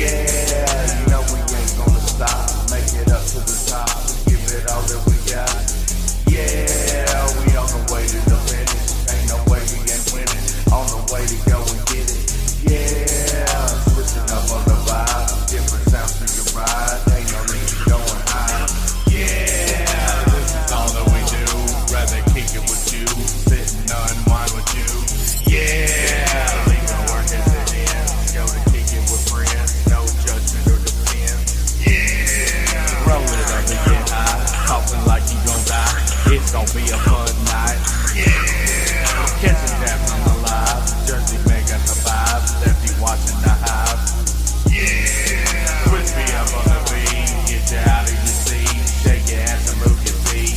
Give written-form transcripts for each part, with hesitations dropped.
Yeah, you know we ain't gonna stop. Make it up to the top. Give it all that we got. Yeah, we on the way to the finish. Ain't no way we ain't winning. On the way to go and get it. Yeah, switching up on the vibe. Different sounds for your ride. Ain't no need to going high. Yeah, this is all that we do. Rather kick it with you. Sitting unwind with you. Yeah, leave the work as it is. Go to kick it with friends. No judgment or defense. Yeah, roll it up and get high. Talking like you gon' die. It's gon' be a fun night. Yeah, catching taps on the live. Jersey mega survive. Lefty watching the hive. Yeah, twist me up on the beat. Get you out of your seat. Shake your ass and move your feet.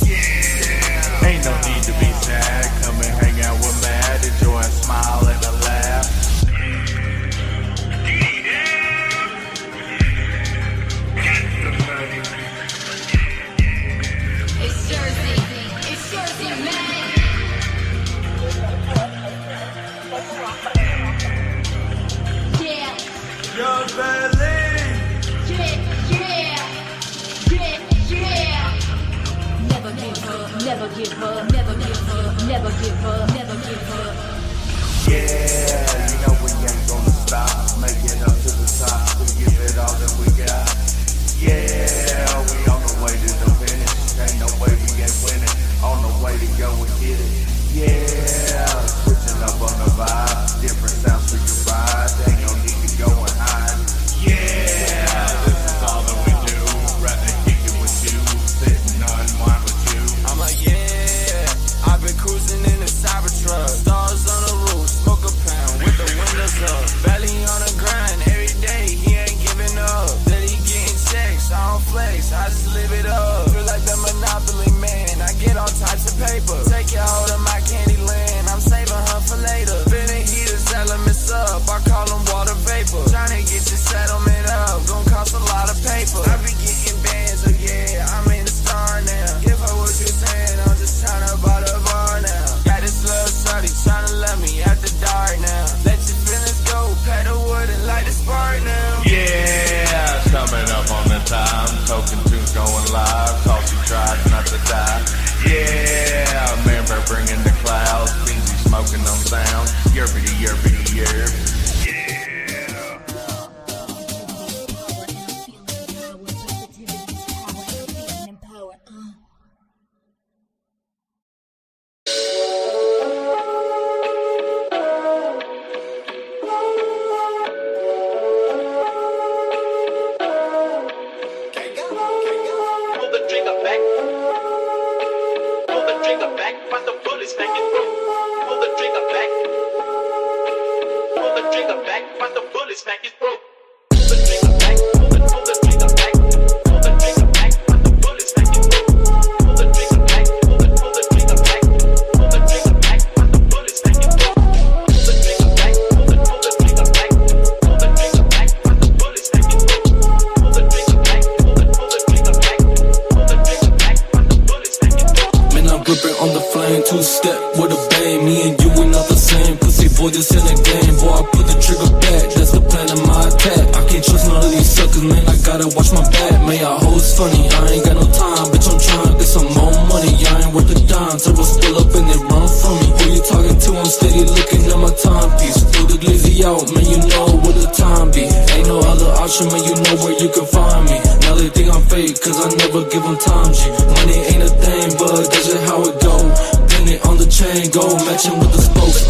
Yeah, ain't no need to be sad. Come and hang out with Matt. Enjoy a smile and a laugh. It's Jersey, man. Yeah. Young Valley. Yeah. Never give up, never give up, never give up, never give up, never give up. Yeah, you know we ain't gonna stop. Make it up to the top. We give it all that we got. Yeah, we on the way to the finish. Ain't no way we ain't winning. On the way to go and get it. Yeah, switching up on the vibe. Different sounds for your ride. Ain't no need to go and hide. Yeah, this is all that we do. Rather kick it with you. Sitting unwind with you. I'm like, yeah, I've been cruising in the Cybertruck. Stars on the roof, smoke a pound with the windows up. Belly on the grind every day, he ain't giving up. That he getting checks, I don't flex, I just live it up. Feel like the Monopoly man, I get all types of paper. Take your hold of my candy land, I'm saving her for later. Finna heat his elements up, I call them water vapor. Tryna get your settlement up, gon' cost a lot of paper. I be getting bands, oh yeah, I'm in the star now. Give her what you saying, I'm just tryna buy the bar now. Got this little shorty tryna love me at the dark now. Let your feelings go, pay the wood and light the spark now. Yeah, coming up on the time. Token tunes going live. Cause she tried not to die. Yeah, remember bringing the clouds. Busy smoking on sound. Yerby, yerby, yerb. Two-step with a bang, me and you are not the same. Pussy boy, this in a game. Boy, I put the trigger back, that's the plan of my attack. I can't trust none of these suckers, man, I gotta watch my back. Man, y'all hoes funny, I ain't got no time. Bitch, I'm trying to get some more money. I ain't worth a dime, turtles pull up and they run from me. Who you talking to? I'm steady looking at my timepiece. Throw the glizzy out, man, you know what the time be. Ain't no other option, man, you know where you can find me. Now they think I'm fake, cause I never give them time, G. Money ain't a thing, but that's just how it go. On the chain, go matching with the spokes.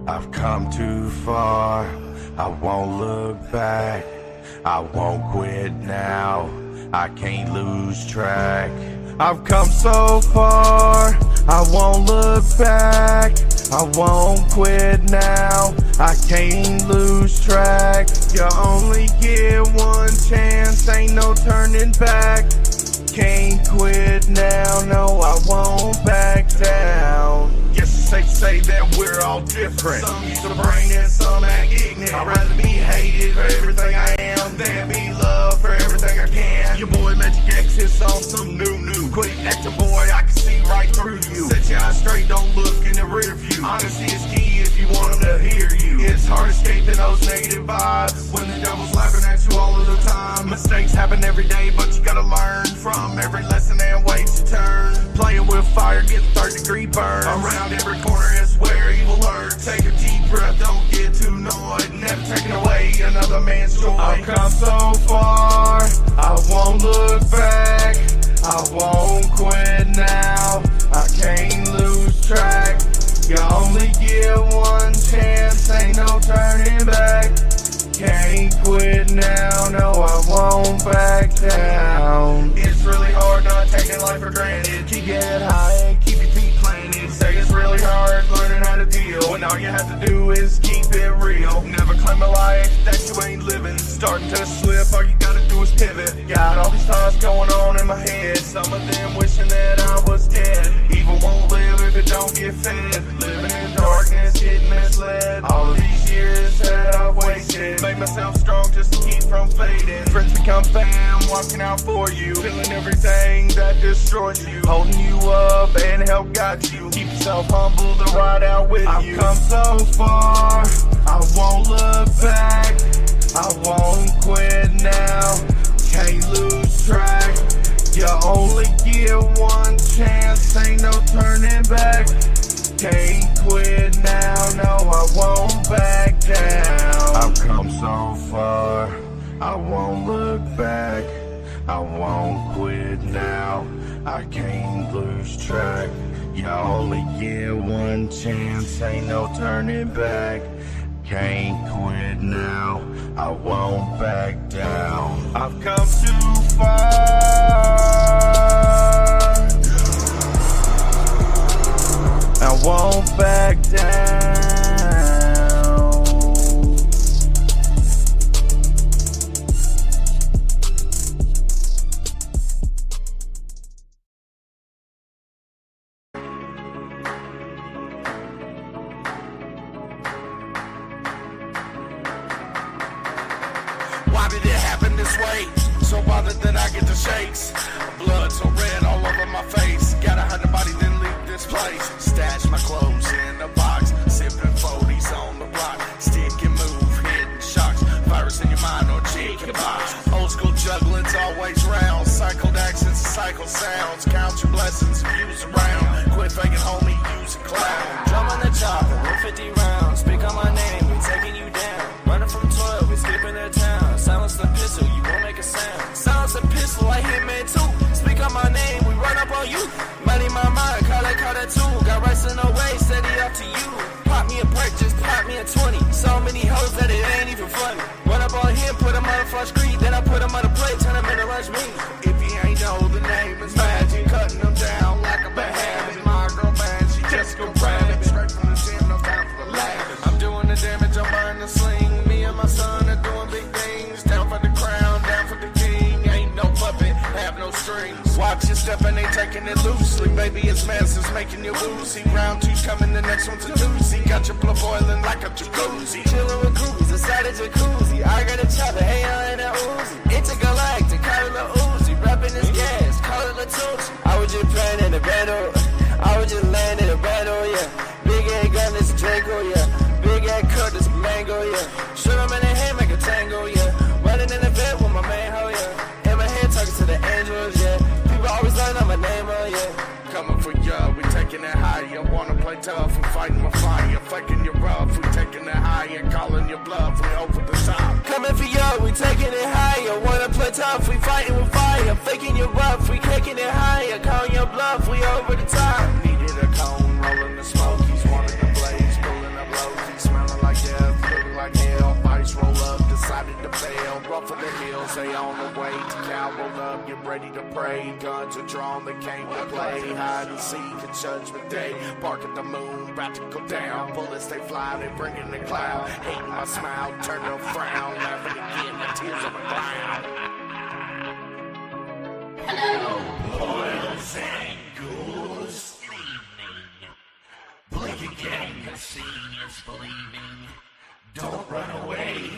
I've come too far, I won't look back. I won't quit now, I can't lose track. I've come so far, I won't look back. I won't quit now, I can't lose track. You only get one chance, ain't no turning back. Can't quit now, no, I won't back down. Yes, they say that we're all different. Some use a brain and some act ignorant. I'd rather be hated for everything I am than be loved for everything I can. Your boy Magik is on some new. Quit acting, boy, I can see right through you. Set your eyes straight, don't look in the rear view. Honesty is key if you want them to hear you. It's hard escaping those negative vibes when the devil's laughing at you all of the time. Mistakes happen every day, but you gotta learn from every lesson and wait to turn. Playing with fire, getting third-degree burn. Around every corner is where evil lurks. Take a deep breath, don't get too annoyed. Never taking away another man's joy. I've come so far, I won't look back. I won't quit now, I can't lose track. You only get one chance, ain't no turning back. Can't quit now, no, I won't back down. It's really hard not taking life for granted. Keep your head high and keep your feet planted. Say it's really hard learning how to deal when all you have to do is keep it real. Never claim a life that you ain't living. Starting to slip, all you gotta do is pivot. Got all these thoughts going on in my head. Some of them wishing that I was dead. Evil won't live if it don't get fed. Living in darkness, getting misled. All of these years that I've wasted. Make myself strong just to keep from fading. Friends become fam, walking out for you. Feeling everything that destroys you. Holding you up and help guide you. Keep yourself humble to ride out with you. I've come so far, I won't look back. I won't quit now, can't lose track. You only get one chance, ain't no turning back. Can't quit now, no, I won't back down. I've come so far, I won't look back. I won't quit now, I can't lose track. You only get one chance, ain't no turning back. Can't quit now, I won't back down. I've come too far, I won't back down. Why did it happen this way? So bothered that I get the shakes. Blood so red all over my face. Gotta hide the body, then leave this place. Stash my clothes in a box. Sipping 40s on the block. Stick and move, hitting shocks. Virus in your mind or chicken box. Old school juggling's always round. Cycled accents, cycle sounds. Count your blessings, views around. Quit faking, homie, use a clown. Drum on the chopper with 50 rounds. Speak on my name, we taking you down. Running from 12, we skipping the town. Silence the pistol, you won't make a sound. Silence the pistol, I hit man too. Speak on my name, we run up on you. Money my mind, call that too. Got rice in the way, steady up to you. Pop me a break, just pop me a 20. So many hoes that it ain't even funny. Run up on him, put him on a flush screen. Then I put him on a plate, turn him into lunch meat. If you ain't know, the name is Magik. Cutting them down like a bad habit. My girl man, she just go grab it. Straight from the gym, no time for the lab. I'm doing the damage, I'm burning the sling. Me and my son are doing big things. Down for the crown, down for the king. Ain't no puppet, have no strings. Watch your step and they taking it loosely. Baby, it's masses making you woozy. Round two's coming, the next one's a doozy. Got your blood boiling like a jacuzzi. Chillin' with groupies inside a jacuzzi. I got a chopper, AR and a Uzi. Intergalactic, call it a Uzi. Rapping this gas, call it a Tucci. I was just playing in the battle. I was just laying in the battle, yeah. Big ass gun, this a Draco, yeah. Big ass cut, this a mango, yeah. Shoot him in the head, make a tango, yeah. Running in the bed with my man, ho, yeah. In my head, talking to the angels, yeah. People always learn on my name, oh, yeah. Coming for ya, we taking it higher. Wanna play tough, we fighting my fire. Faking you rough, we taking it higher. Calling your bluff, we over the top. Coming for ya, we taking it higher. Wanna play tough, we fighting with fire. Faking you rough, we taking it higher. Calling your bluff, we over the top. Needed a cone, rolling the smoke. He's wanting the blaze, pulling up lows. He's smelling like death, looking like hell. Ice roll up, decided to fail. Rough for the hills, they on the way to Cal. now, roll up, get ready to pray. Guns are drawn, they came to play. Hide and seek and judgment day. Bark at the moon, about to go down. Bullets, they fly, they bring in the cloud. Hating my smile, turn to a frown. Laughing again, the tears on the ground. Hello, boys and ghouls. Good evening. Blink again, cause seeing is believing. Don't run away.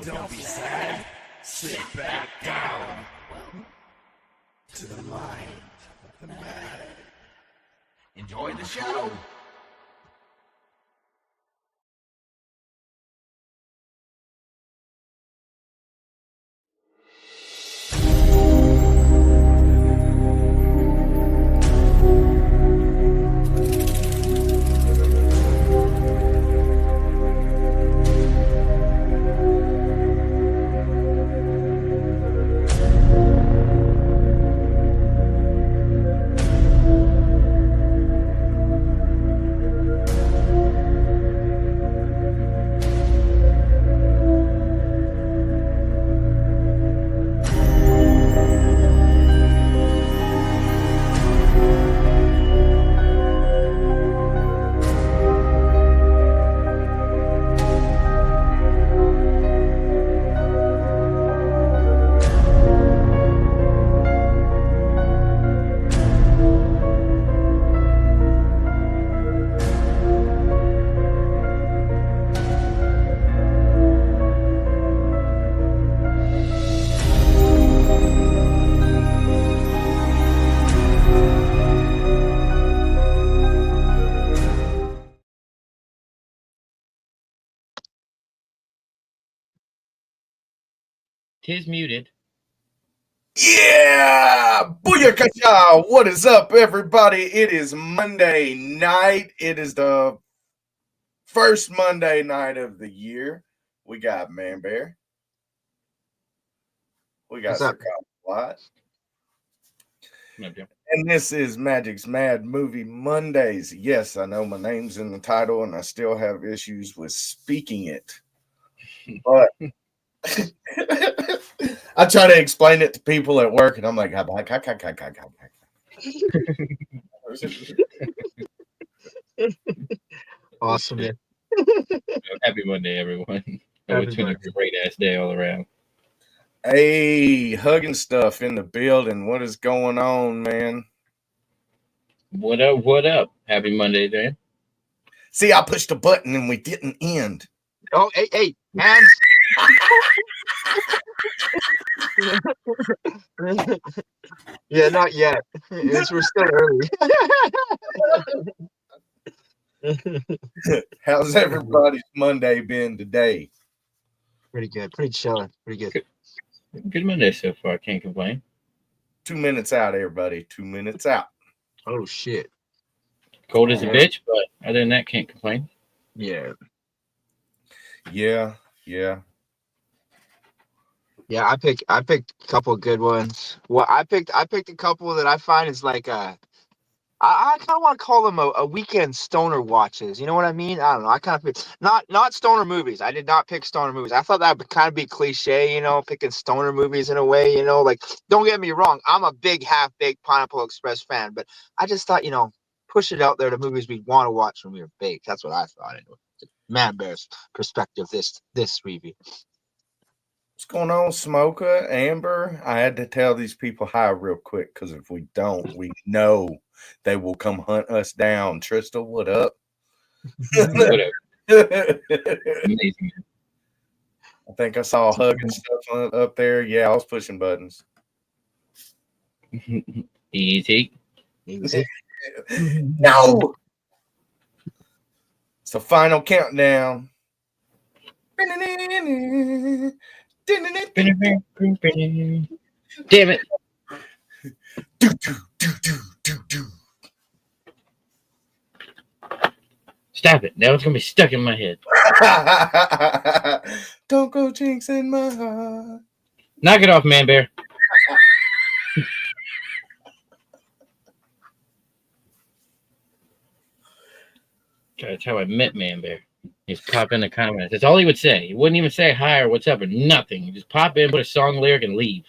Don't be sad. Sit back down. To the mind of the mad. Enjoy the show. Tis muted. Yeah! Booyakasha! What is up, everybody? It is Monday night. It is the first Monday night of the year. We got Man Bear. We got Lot. And this is Magic's Mad Movie Mondays. Yes, I know my name's in the title and I still have issues with speaking it. But I try to explain it to people at work, and I'm like, awesome, man. Happy Monday, everyone. It's been a great ass day all around. Hey, hugging stuff in the building. What is going on, man? What up? What up? Happy Monday, Dan. See, I pushed a button and we didn't end. Oh, hey, hands. Yeah, not yet. We're still early. How's everybody's Monday been today? Pretty good. Pretty chilling. Pretty good. Good Monday so far. Can't complain. 2 minutes out, everybody. 2 minutes out. Oh, shit. Cold as a bitch, but other than that, can't complain. Yeah. Yeah. Yeah, I picked a couple of good ones. Well, I picked a couple that I find is like I kind of want to call them a weekend stoner watches. You know what I mean? I don't know. I kind of not stoner movies. I did not pick stoner movies. I thought that would kind of be cliche, you know, picking stoner movies in a way, you know. Like, don't get me wrong, I'm a big half-baked Pineapple Express fan, but I just thought, you know, push it out there to movies we want to watch when we were baked. That's what I thought. Anyway. Man Bear's perspective. This review. What's going on, Smoker, Amber? I had to tell these people hi real quick because if we don't, we know they will come hunt us down. Trista, what up? What up? Amazing. I think I saw hugging stuff up there. Yeah, I was pushing buttons. Easy. No. It's the final countdown. Damn it. Do. Stop it. Now it's going to be stuck in my head. Don't go jinxing my heart. Knock it off, Man Bear. That's how I met Man Bear. He's pop in the comments. That's all he would say. He wouldn't even say hi or what's up or nothing. He'd just pop in, put a song lyric, and leave.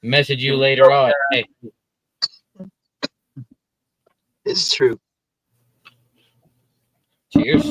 Message you later on. Hey, It's true. cheers.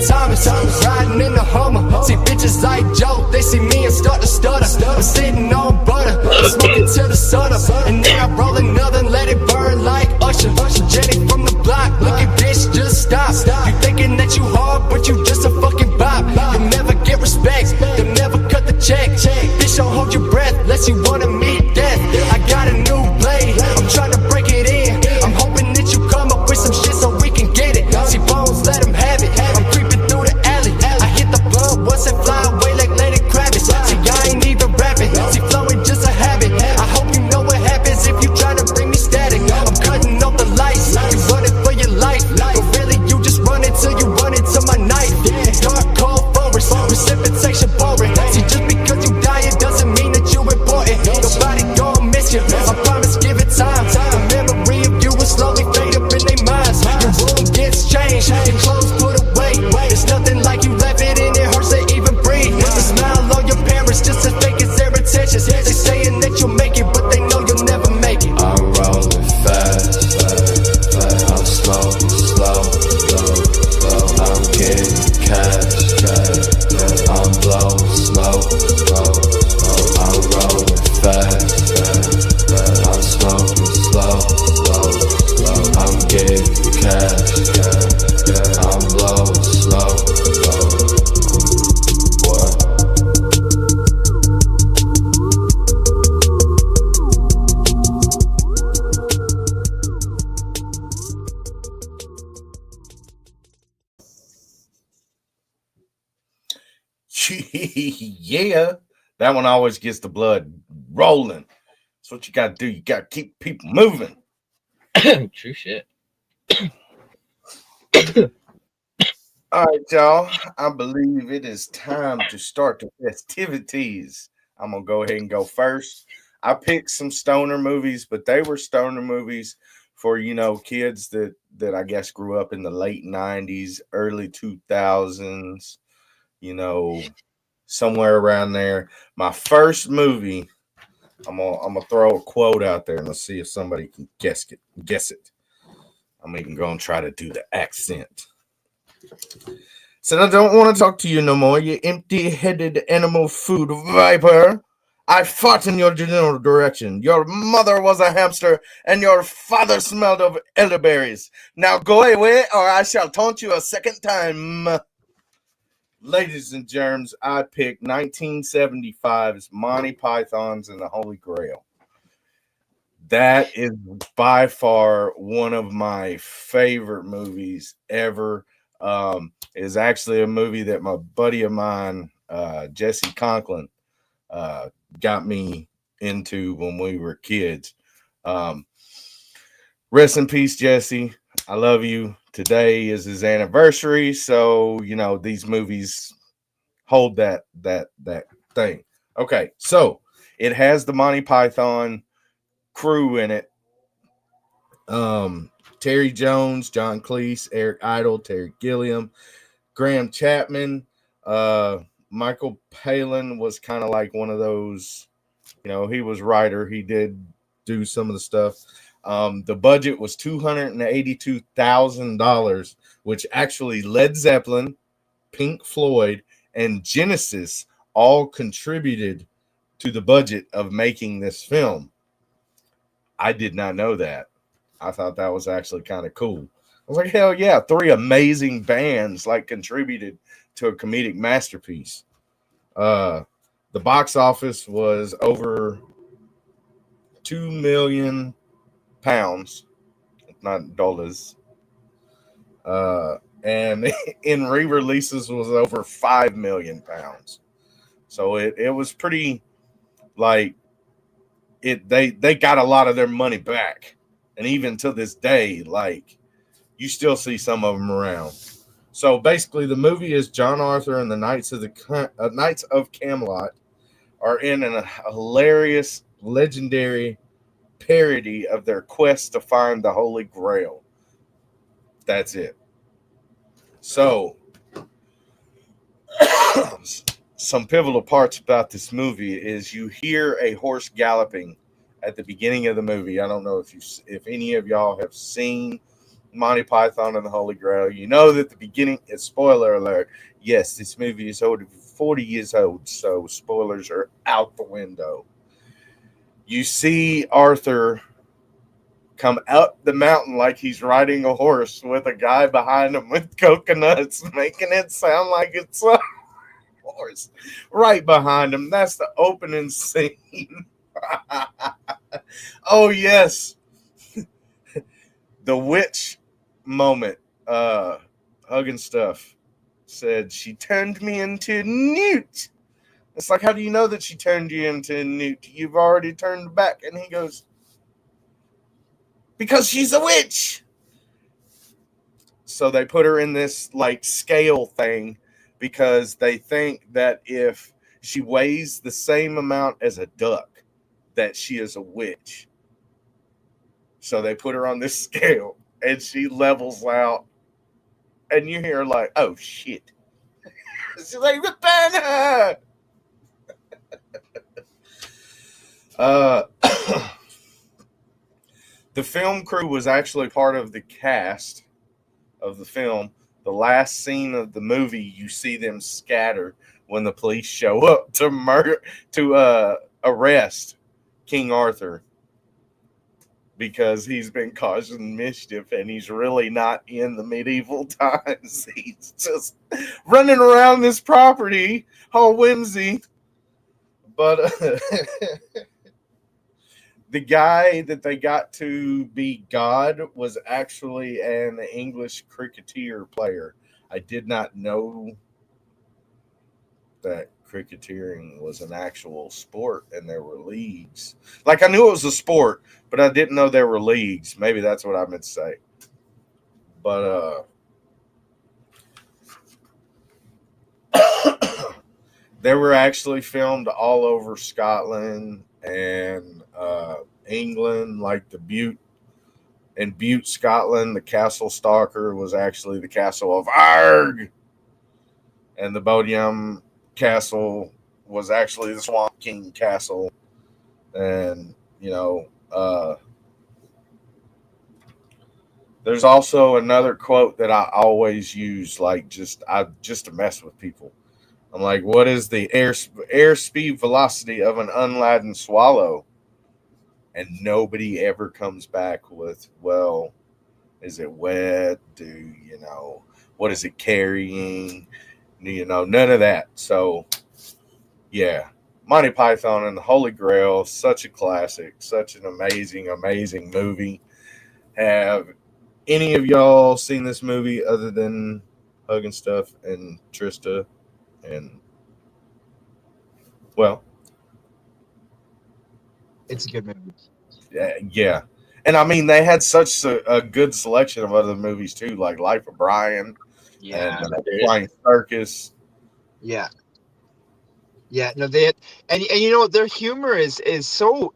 Thomas, riding in the Hummer. See bitches like Joe, they see me and start to stutter. I'm sitting on butter, smoking till the sun up. And then I roll another and let it burn like Usher. Jenny from the block, look at bitch, just stop. You thinking that you hard, but you just a fucking bop. You'll never get respect, they'll never cut the check. Bitch, don't hold your breath, unless you wanna meet death. I got a new blade, I'm trying to break it in. I'm hoping that you come up with some shit so we can get it. See bones, let them have it. I'm creeping through the alley. I hit the blunt once and fly away like Lenny Kravitz. See, I ain't even rapping. See, flowing just a habit. I hope you know what happens if you try to bring me static. I'm cutting off the lights. You running for your life, but really you just run until you run into my knife. Dark, cold forest, precipitation boring. See, just because you die, it doesn't mean that you important. Nobody gon' miss you. I promise, give it time. The memory of you will slowly fade up in their minds. Your room gets changed, your clothes put away. It's nothing like you left it and it hurts to even breathe. The smile on your parents just as fake as their intentions. They saying that you'll make it, but they know you'll never make it. I'm rolling fast, fast, fast. I'm smoking slow, slow, slow. I'm getting cash, cash, cash. I'm blowing slow, slow, slow. I'm rolling fast, fast, fast. I'm smoking slow, slow, slow. I'm getting cash, cash, cash. I'm blowing slow, slow. What? Yeah, that one always gets the blood rolling. That's what you got to do. You got to keep people moving. True shit. All right, y'all. I believe it is time to start the festivities. I'm gonna go ahead and go first. I picked some stoner movies, but they were stoner movies for kids that I guess grew up in the late '90s, early 2000s. Somewhere around there. My first movie. I'm gonna throw a quote out there and let's see if somebody can guess it. I'm even gonna try to do the accent. Said, I don't want to talk to you no more, you empty-headed animal food viper. I fought in your general direction. Your mother was a hamster, and your father smelled of elderberries. Now go away, or I shall taunt you a second time. Ladies and germs, I picked 1975's Monty Python's and the Holy Grail. That is by far one of my favorite movies ever. Is actually a movie that my buddy of mine, Jesse Conklin, got me into when we were kids. Rest in peace, Jesse. I love you. Today is his anniversary, so these movies hold that thing. Okay, so it has the Monty Python crew in it. Terry Jones, John Cleese, Eric Idle, Terry Gilliam, Graham Chapman, Michael Palin was kind of like one of those, he was writer. He did do some of the stuff. The budget was $282,000, which actually Led Zeppelin, Pink Floyd, and Genesis all contributed to the budget of making this film. I did not know that. I thought that was actually kind of cool. I was like, hell yeah, 3 amazing bands contributed to a comedic masterpiece. The box office was over 2 million pounds, not dollars. And in re-releases was over 5 million pounds. So it was pretty they got a lot of their money back. And even to this day, you still see some of them around. So basically, the movie is John Arthur and the Knights of Camelot are in a hilarious, legendary parody of their quest to find the Holy Grail. That's it. So, some pivotal parts about this movie is you hear a horse galloping at the beginning of the movie. I don't know if any of y'all have seen Monty Python and the Holy Grail. You know that the beginning is spoiler alert. Yes, this movie is 40 years old, so spoilers are out the window. You see Arthur come up the mountain like he's riding a horse with a guy behind him with coconuts, making it sound like it's a horse right behind him. That's the opening scene. Oh, yes. The witch moment. Hugging Stuff said, she turned me into Newt. It's like, how do you know that she turned you into Newt? You've already turned back. And he goes, because she's a witch. So they put her in this like scale thing because they think that if she weighs the same amount as a duck, that she is a witch. So they put her on this scale and she levels out. And you hear like, oh shit. She's like, repent her. The film crew was actually part of the cast of the film. The last scene of the movie, you see them scatter when the police show up to arrest King Arthur because he's been causing mischief and he's really not in the medieval times. He's just running around this property, all whimsy. But the guy that they got to be God was actually an English cricketer player. I did not know that cricketing was an actual sport and there were leagues. Like, I knew it was a sport, but I didn't know there were leagues. Maybe that's what I meant to say. But they were actually filmed all over Scotland and England, like the Butte. In Butte, Scotland, the Castle Stalker was actually the Castle of Arg. And the Bodiam Castle was actually the Swamp King Castle. And, you know, there's also another quote that I always use, like just to mess with people. I'm like, what is the airspeed velocity of an unladen swallow? And nobody ever comes back with, well, is it wet? What is it carrying? None of that. So, yeah. Monty Python and the Holy Grail, such a classic, such an amazing, amazing movie. Have any of y'all seen this movie other than Hugging Stuff and Trista? And, well, It's a good movie. yeah. And I mean, they had such a good selection of other movies too, like Life of Brian Yeah. and Flying Circus. Yeah. Yeah, no, they had, and you know their humor is so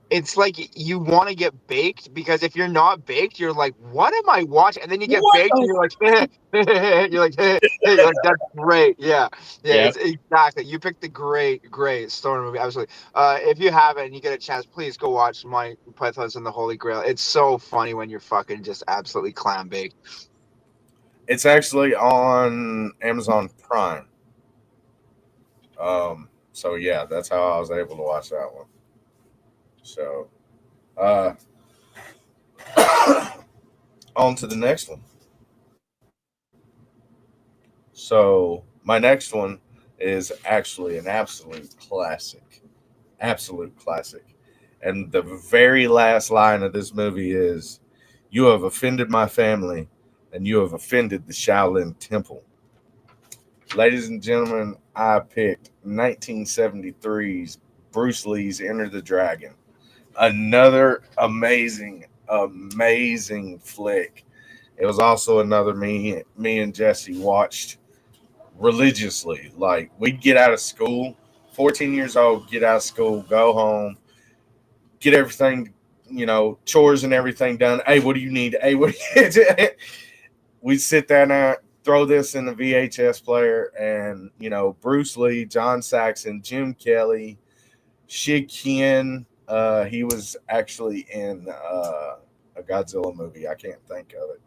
it's like you want to get baked because if you're not baked, you're like, what am I watching? And then you get What baked, and you're like, you're like, you're like, that's great, yeah, Yep. it's, exactly. You picked the great stoner movie, absolutely. If you haven't, and you get a chance, please go watch My Pythons and the Holy Grail. It's so funny when you're fucking just absolutely clam baked. It's actually on Amazon Prime. So yeah, that's how I was able to watch that one. So, on to the next one. So my next one is actually an absolute classic. And the very last line of this movie is, "You have offended my family, and you have offended the Shaolin Temple." Ladies and gentlemen, I picked 1973's Bruce Lee's Enter the Dragon. Another amazing, amazing flick. It was also another me and Jesse watched religiously. Like we'd get out of school, 14 years old, get out of school, go home, get everything, chores and everything done. Hey, what do you need? Hey, what do you We'd sit there and throw this in the VHS player, and Bruce Lee, John Saxon, Jim Kelly, Shig Kien. He was actually in a Godzilla movie. I can't think of it.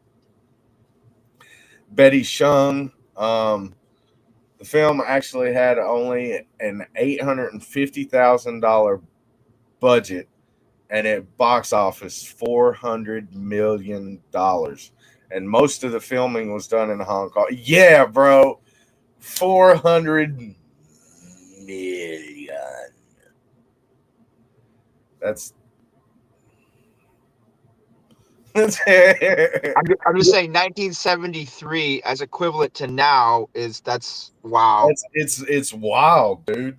Betty Shung. The film actually had only an $850,000 budget, and it box office $400 million. And most of the filming was done in Hong Kong. Yeah, bro, 400 million. That's. I'm just saying 1973 as equivalent to now that's wow. It's wild, dude.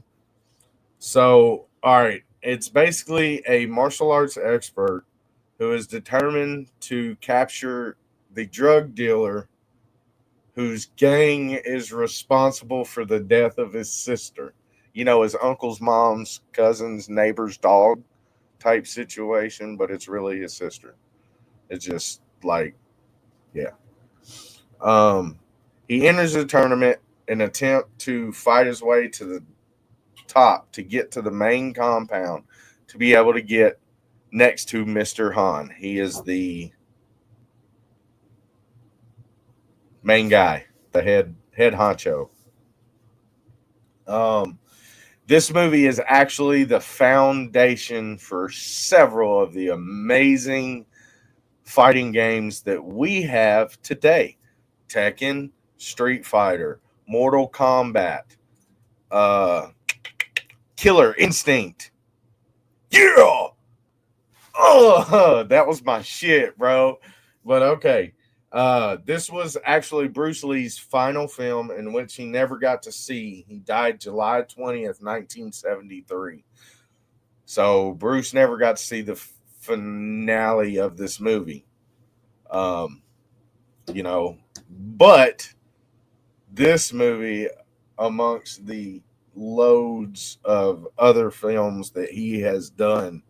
So, all right, it's basically a martial arts expert who is determined to capture the drug dealer whose gang is responsible for the death of his sister. His uncle's mom's cousin's neighbor's dog type situation, but it's really his sister. It's just like, yeah. He enters the tournament in an attempt to fight his way to the top to get to the main compound to be able to get next to Mr. Han. He is the main guy, the head honcho. This movie is actually the foundation for several of the amazing fighting games that we have today. Tekken, Street Fighter, Mortal Kombat, Killer Instinct. Yeah! Oh, that was my shit, bro. But okay. This was actually Bruce Lee's final film in which he never got to see. He died July 20th, 1973. So Bruce never got to see the finale of this movie. But this movie, amongst the loads of other films that he has done,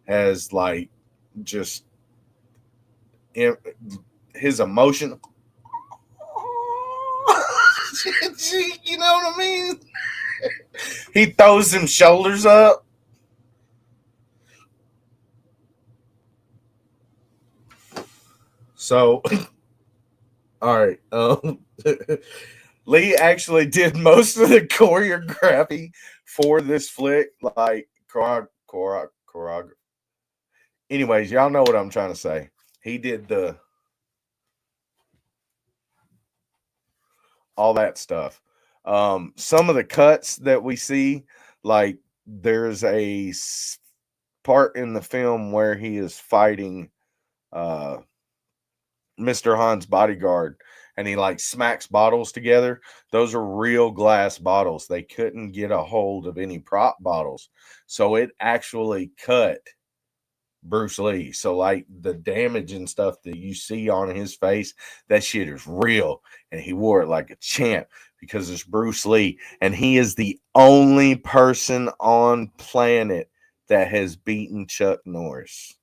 has like just his emotion. You know what I mean? He throws them shoulders up. So, all right. Lee actually did most of the choreography for this flick, like choreography. Anyways, y'all know what I'm trying to say. He did all that stuff. Some of the cuts that we see, like there's a part in the film where he is fighting Mr. Han's bodyguard, and he like smacks bottles together. Those are real glass bottles. They couldn't get a hold of any prop bottles, so it actually cut Bruce Lee. So like the damage and stuff that you see on his face, that shit is real, and he wore it like a champ because it's Bruce Lee, and he is the only person on planet that has beaten Chuck Norris.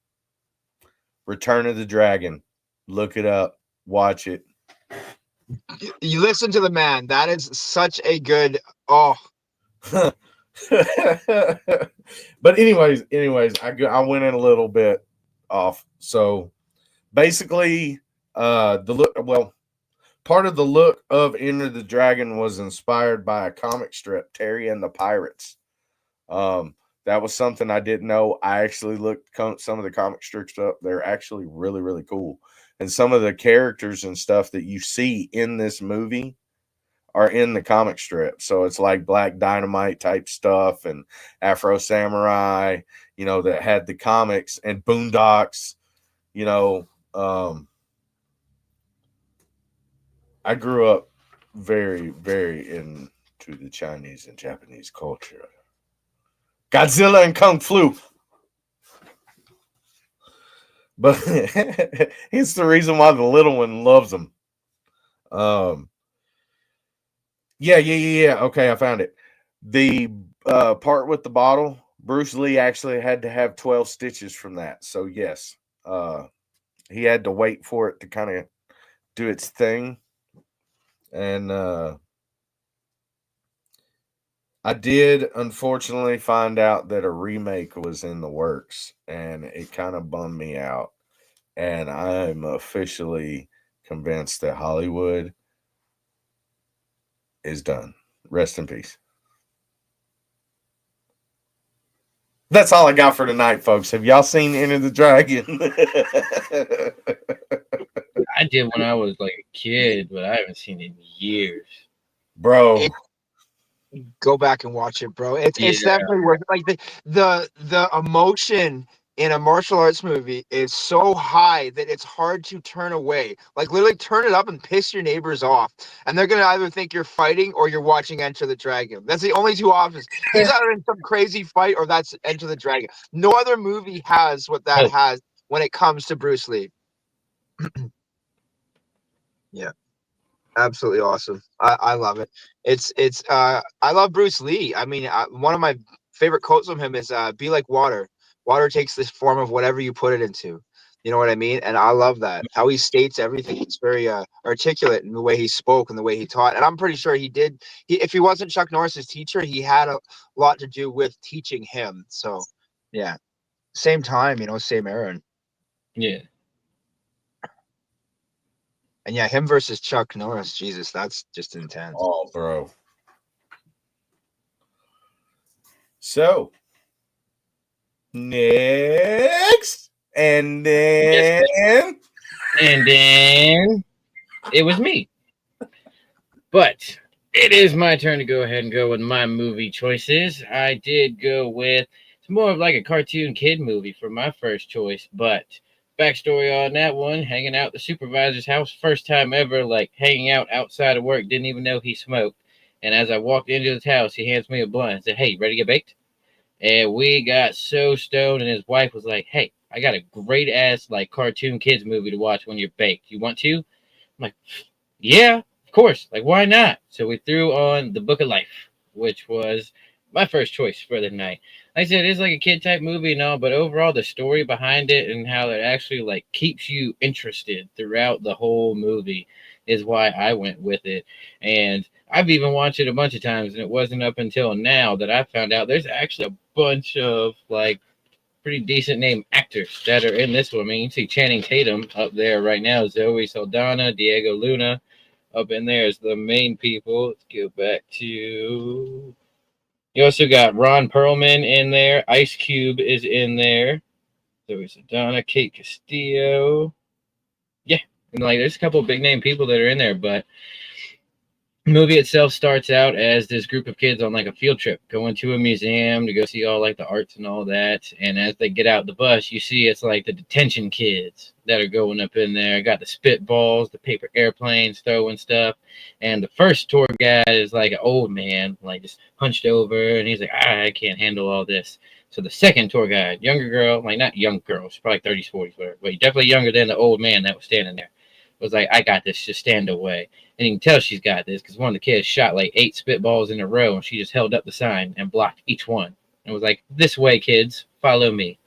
Return of the Dragon. Look it up. Watch it. You listen to the man. That is such a good. Oh. But anyways, I went in a little bit off. So basically, part of the look of Enter the Dragon was inspired by a comic strip, Terry and the Pirates. That was something I didn't know. I actually looked some of the comic strips up. They're actually really, really cool. And some of the characters and stuff that you see in this movie are in the comic strip. So it's like Black Dynamite type stuff and Afro Samurai, that had the comics, and Boondocks, I grew up very, very into the Chinese and Japanese culture. Godzilla and Kung Flu. but it's the reason why the little one loves him. Yeah. Okay, I found it. The part with the bottle, Bruce Lee actually had to have 12 stitches from that. So yes, he had to wait for it to kind of do its thing. And I did unfortunately find out that a remake was in the works, and it kind of bummed me out. And I'm officially convinced that Hollywood is done. Rest in peace. That's all I got for tonight, folks. Have y'all seen Enter the Dragon? I did when I was like a kid, but I haven't seen it in years. Bro. Go back and watch it, bro. It's Yeah. definitely worth it. Like the emotion in a martial arts movie is so high that it's hard to turn away. Like literally turn it up and piss your neighbors off. And they're gonna either think you're fighting or you're watching Enter the Dragon. That's the only two options. He's either in some crazy fight or that's Enter the Dragon. No other movie has what that has when it comes to Bruce Lee. Yeah. Absolutely awesome. I love it. It's I love Bruce Lee. I mean, one of my favorite quotes from him is "Be like water. Water takes this form of whatever you put it into." You know what I mean? And I love that how he states everything. It's very articulate in the way he spoke and the way he taught. And I'm pretty sure he did. If he wasn't Chuck Norris's teacher, he had a lot to do with teaching him. So, yeah, same time, same era. Yeah. And yeah, him versus Chuck Norris, Jesus, that's just intense. Oh, bro. So, next. And then it was me. But it is my turn to go ahead and go with my movie choices. I did go with, it's more of like a cartoon kid movie for my first choice, but backstory on that one, hanging out at the supervisor's house, first time ever, like hanging out outside of work, didn't even know he smoked. And as I walked into his house, he hands me a blunt and said, "Hey, you ready to get baked?" And we got so stoned, and his wife was like, "Hey, I got a great ass like cartoon kids movie to watch when you're baked. You want to?" I'm like, "Yeah, of course. Like, why not?" So we threw on The Book of Life, which was my first choice for the night. Like I said, it's like a kid type movie and all, but overall the story behind it and how it actually like keeps you interested throughout the whole movie is why I went with it. And I've even watched it a bunch of times, and it wasn't up until now that I found out there's actually a bunch of like pretty decent name actors that are in this one. I mean, you can see Channing Tatum up there right now, Zoe Saldana, Diego Luna up in there as the main people. Let's go back to. You also got Ron Perlman in there. Ice Cube is in there. Zoe Saldana, Kate Castillo. Yeah, and like there's a couple of big name people that are in there, but the movie itself starts out as this group of kids on like a field trip going to a museum to go see all like the arts and all that. And as they get out the bus, you see it's like the detention kids that are going up in there. Got the spitballs, the paper airplanes throwing stuff. And the first tour guide is like an old man, like just hunched over, and he's like, I can't handle all this. So the second tour guide, younger girl, like not young girl, she's probably 30s, 40s, whatever, but definitely younger than the old man that was standing there, was like, I got this, just stand away. And you can tell she's got this because one of the kids shot like 8 spitballs in a row, and she just held up the sign and blocked each one and was like, "This way, kids, follow me."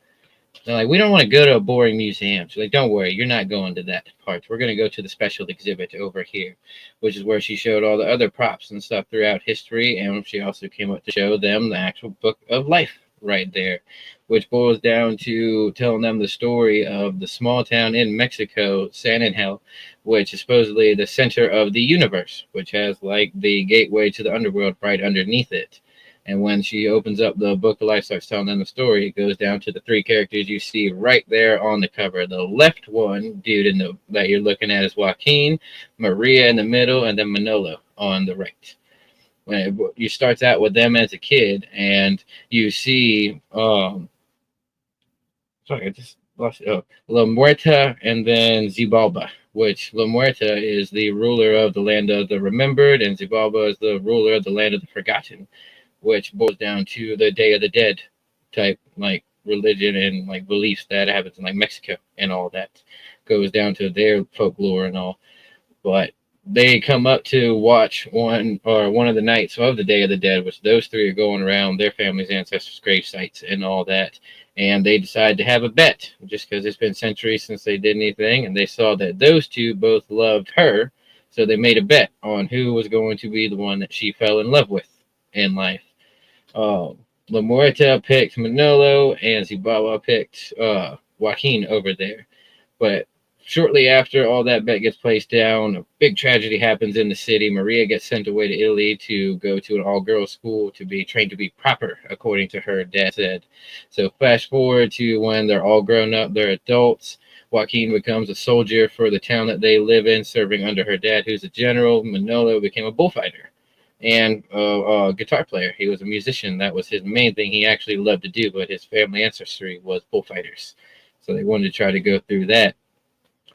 They're like, "We don't want to go to a boring museum." She's like, "Don't worry, you're not going to that part. We're going to go to the special exhibit over here," which is where she showed all the other props and stuff throughout history. And she also came up to show them the actual book of life right there, which boils down to telling them the story of the small town in Mexico, San Angel, which is supposedly the center of the universe, which has like the gateway to the underworld right underneath it. And when she opens up the book of life, starts telling them the story, it goes down to the 3 characters you see right there on the cover. The left one, dude that you're looking at, is Joaquin, Maria in the middle, and then Manolo on the right. When you starts out with them as a kid, and you see, sorry, I just lost it. Oh, La Muerta and then Xibalba, which La Muerta is the ruler of the land of the remembered, and Xibalba is the ruler of the land of the forgotten, which boils down to the Day of the Dead type like religion and like beliefs that happens in like Mexico and all that goes down to their folklore and all. But they come up to watch one of the nights of the Day of the Dead, which those three are going around their family's ancestors' grave sites and all that. And they decide to have a bet just because it's been centuries since they did anything. And they saw that those two both loved her. So they made a bet on who was going to be the one that she fell in love with in life. Uh, La Muerta picked Manolo, and Zimbabwe picked Joaquin over there. But shortly after all that bet gets placed down, a big tragedy happens in the city. Maria gets sent away to Italy to go to an all-girls school to be trained to be proper, according to her dad said. So flash forward to when they're all grown up, they're adults. Joaquin becomes a soldier for the town that they live in, serving under her dad, who's a general. Manolo became a bullfighter and a guitar player. He was a musician. That was his main thing he actually loved to do, but his family ancestry was bullfighters. So they wanted to try to go through that.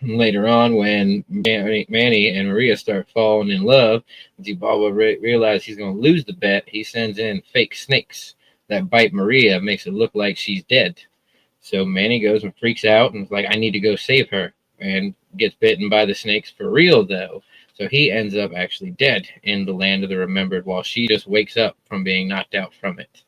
Later on, when Manny and Maria start falling in love, Zimbabwe realizes he's going to lose the bet. He sends in fake snakes that bite Maria, makes it look like she's dead. So Manny goes and freaks out and is like, I need to go save her, and gets bitten by the snakes for real, though. So he ends up actually dead in the land of the remembered while she just wakes up from being knocked out from it.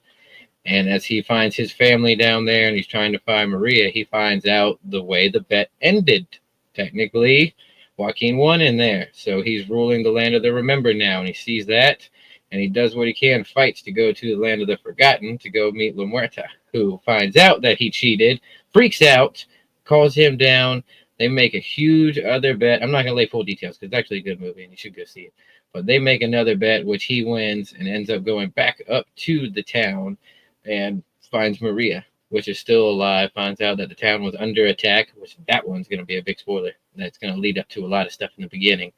And as he finds his family down there and he's trying to find Maria, he finds out the way the bet ended. Technically, Joaquin won in there. So he's ruling the land of the remembered now, and he sees that, and he does what he can, fights to go to the land of the forgotten to go meet La Muerta, who finds out that he cheated, freaks out, calls him down. They make a huge other bet. I'm not going to lay full details because it's actually a good movie and you should go see it. But they make another bet, which he wins and ends up going back up to the town and finds Maria, which is still alive, finds out that the town was under attack, which that one's going to be a big spoiler. That's going to lead up to a lot of stuff in the beginning.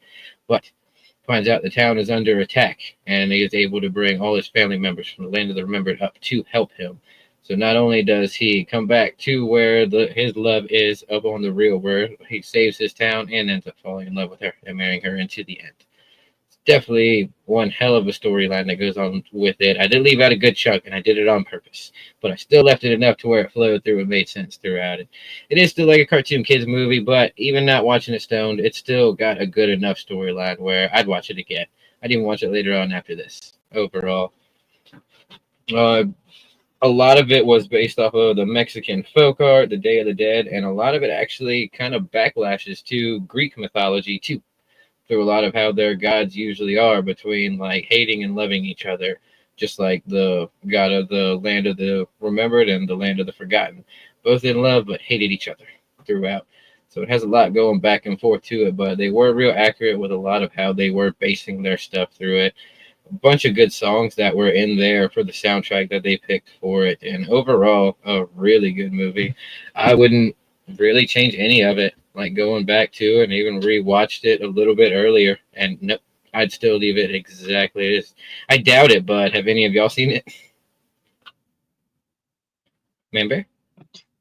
But finds out the town is under attack, and he is able to bring all his family members from the land of the remembered up to help him. So not only does he come back to where his love is up on the real world, he saves his town and ends up falling in love with her and marrying her into the end. Definitely one hell of a storyline that goes on with it. I did leave out a good chunk, and I did it on purpose, but I still left it enough to where it flowed through and made sense throughout it. It is still like a cartoon kids movie, but even not watching it stoned, it's still got a good enough storyline where I'd watch it again. I'd even watch it later on after this. Overall, a lot of it was based off of the Mexican folk art, the Day of the Dead, and a lot of it actually kind of backlashes to Greek mythology too, through a lot of how their gods usually are, between like hating and loving each other, just like the god of the land of the remembered and the land of the forgotten, both in love but hated each other throughout. So it has a lot going back and forth to it, but they were real accurate with a lot of how they were basing their stuff through it. A bunch of good songs that were in there for the soundtrack that they picked for it, and overall a really good movie. I wouldn't really change any of it, like going back to it and even rewatched it a little bit earlier, and nope, I'd still leave it exactly as it is. I doubt it, but have any of y'all seen it? Man Bear?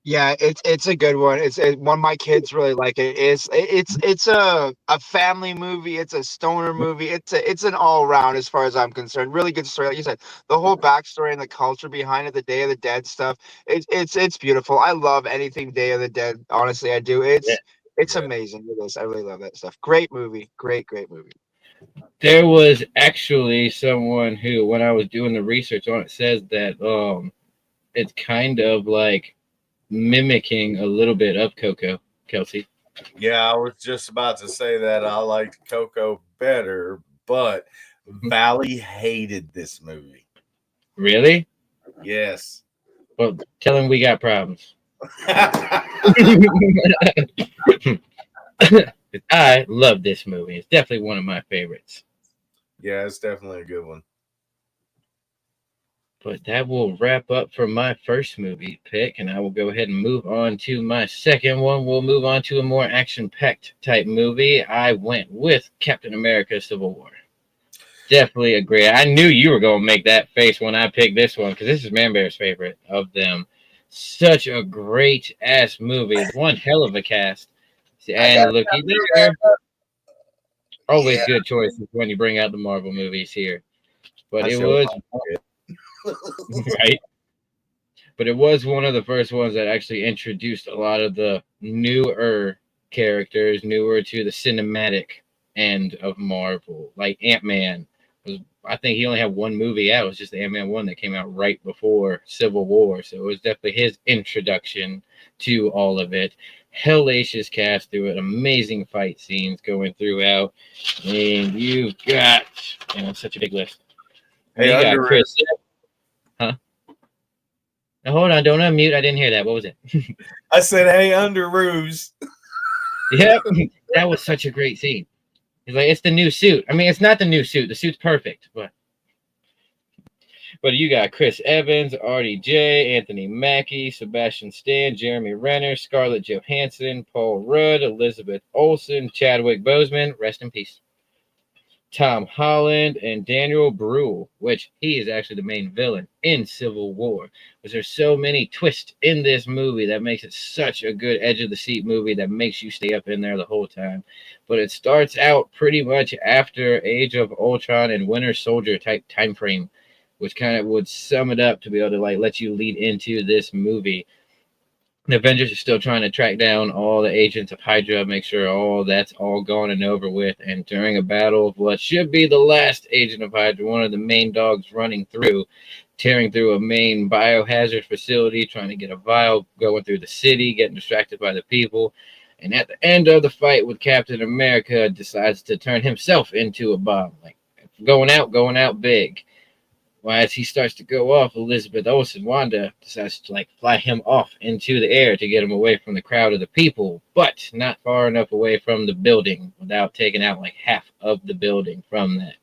Yeah, it's a good one. One of my kids really like it. It's a family movie. It's a stoner movie. It's an all around as far as I'm concerned. Really good story. Like you said, the whole backstory and the culture behind it, the Day of the Dead stuff. It's beautiful. I love anything Day of the Dead. Honestly, I do. Yeah. It's amazing. It is. I really love that stuff. Great movie. Great movie. There was actually someone who, when I was doing the research on it, says that it's kind of like mimicking a little bit of Coco. Kelsey? Yeah, I was just about to say that I liked Coco better, but Valley hated this movie. Really? Yes. Well, tell him we got problems. I love this movie. It's definitely one of my favorites. Yeah, it's definitely a good one. But that will wrap up for my first movie pick, and I will go ahead and move on to my second one. We'll move on to a more action-packed type movie. I went with Captain America: Civil War. Definitely agree. I knew you were going to make that face when I picked this one, because this is Man Bear's favorite of them. Such a great-ass movie. One hell of a cast. And looky there. Always good choices when you bring out the Marvel movies here. But it was... right? but it was one of the first ones that actually introduced a lot of the newer characters, newer to the cinematic end of Marvel. Like Ant-Man was, I think he only had one movie out. It was just the Ant-Man one that came out right before Civil War. So it was definitely his introduction to all of it. Hellacious cast through it, amazing fight scenes going throughout. And you've got, such a big list. Hey, You got underrated. Chris. Huh? Now, hold on, don't unmute. I didn't hear that. What was it? I said, hey, under ruse. Yep, that was such a great scene. He's like, it's the new suit. I mean, it's not the new suit. The suit's perfect, but you got Chris Evans, RDJ, Anthony Mackie, Sebastian Stan, Jeremy Renner, Scarlett Johansson, Paul Rudd, Elizabeth Olsen, Chadwick Boseman, rest in peace, Tom Holland, and Daniel Bruhl, which he is actually the main villain in Civil War. Because there's so many twists in this movie that makes it such a good edge of the seat movie that makes you stay up in there the whole time. But it starts out pretty much after Age of Ultron and Winter Soldier type time frame, which kind of would sum it up to be able to let you lead into this movie. The Avengers are still trying to track down all the agents of Hydra, make sure all that's all gone and over with. And during a battle of what should be the last agent of Hydra, one of the main dogs tearing through a main biohazard facility, trying to get a vial, going through the city, getting distracted by the people. And at the end of the fight with Captain America, decides to turn himself into a bomb, like going out big. Well, as he starts to go off, Elizabeth Olsen, Wanda, decides to fly him off into the air to get him away from the crowd of the people, but not far enough away from the building without taking out half of the building from that.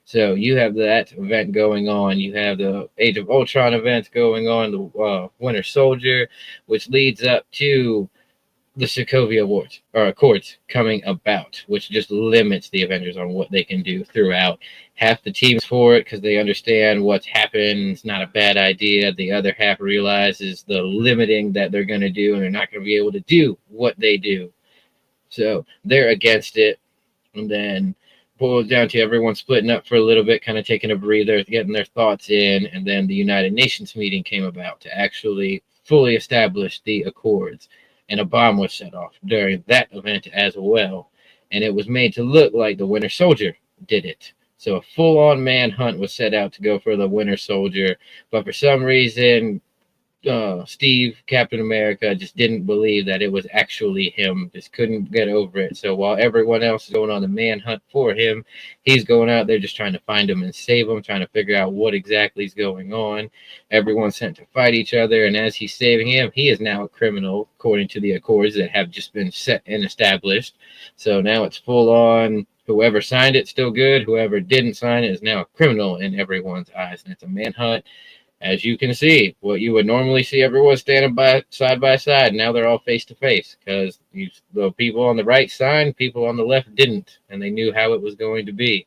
So you have that event going on. You have the Age of Ultron event going on, the Winter Soldier, which leads up to the Sokovia Accords coming about, which just limits the Avengers on what they can do throughout. Half the team's for it because they understand what's happened. It's not a bad idea. The other half realizes the limiting that they're going to do, and they're not going to be able to do what they do. So they're against it. And then boils down to everyone splitting up for a little bit, kind of taking a breather, getting their thoughts in. And then the United Nations meeting came about to actually fully establish the Accords. And a bomb was set off during that event as well. And it was made to look like the Winter Soldier did it. So a full-on manhunt was set out to go for the Winter Soldier. But for some reason, Steve, Captain America, just didn't believe that it was actually him. Just couldn't get over it. So while everyone else is going on the manhunt for him, he's going out there just trying to find him and save him, trying to figure out what exactly is going on. Everyone's sent to fight each other, and as he's saving him, he is now a criminal, according to the Accords that have just been set and established. So now it's full-on. Whoever signed it, still good. Whoever didn't sign it is now a criminal in everyone's eyes, and it's a manhunt. As you can see, what you would normally see everyone standing by side, now they're all face to face because the people on the right signed, people on the left didn't, and they knew how it was going to be.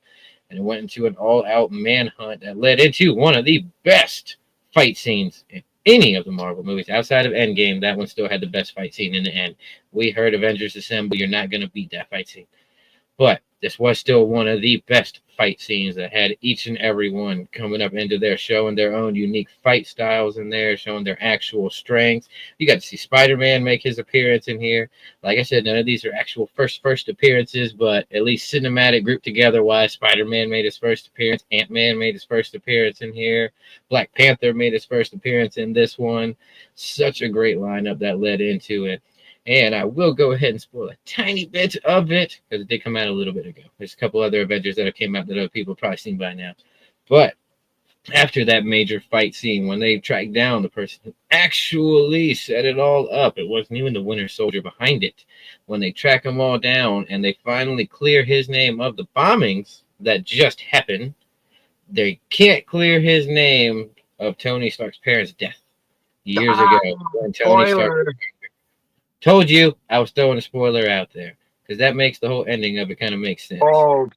And it went into an all-out manhunt that led into one of the best fight scenes in any of the Marvel movies. Outside of Endgame, that one still had the best fight scene in the end. We heard Avengers Assemble, you're not going to beat that fight scene. But this was still one of the best fight scenes that had each and every one coming up into there, showing their own unique fight styles in there, showing their actual strengths. You got to see Spider-Man make his appearance in here. Like I said, none of these are actual first appearances, but at least cinematic grouped together wise. Spider-Man made his first appearance. Ant-Man made his first appearance in here. Black Panther made his first appearance in this one. Such a great lineup that led into it. And I will go ahead and spoil a tiny bit of it because it did come out a little bit ago. There's a couple other Avengers that have came out that other people have probably seen by now. But after that major fight scene, when they tracked down the person who actually set it all up, it wasn't even the Winter Soldier behind it. When they track them all down and they finally clear his name of the bombings that just happened, they can't clear his name of Tony Stark's parents' death years ago. When Tony Stark. Told you I was throwing a spoiler out there because that makes the whole ending of it kind of make sense. Oh,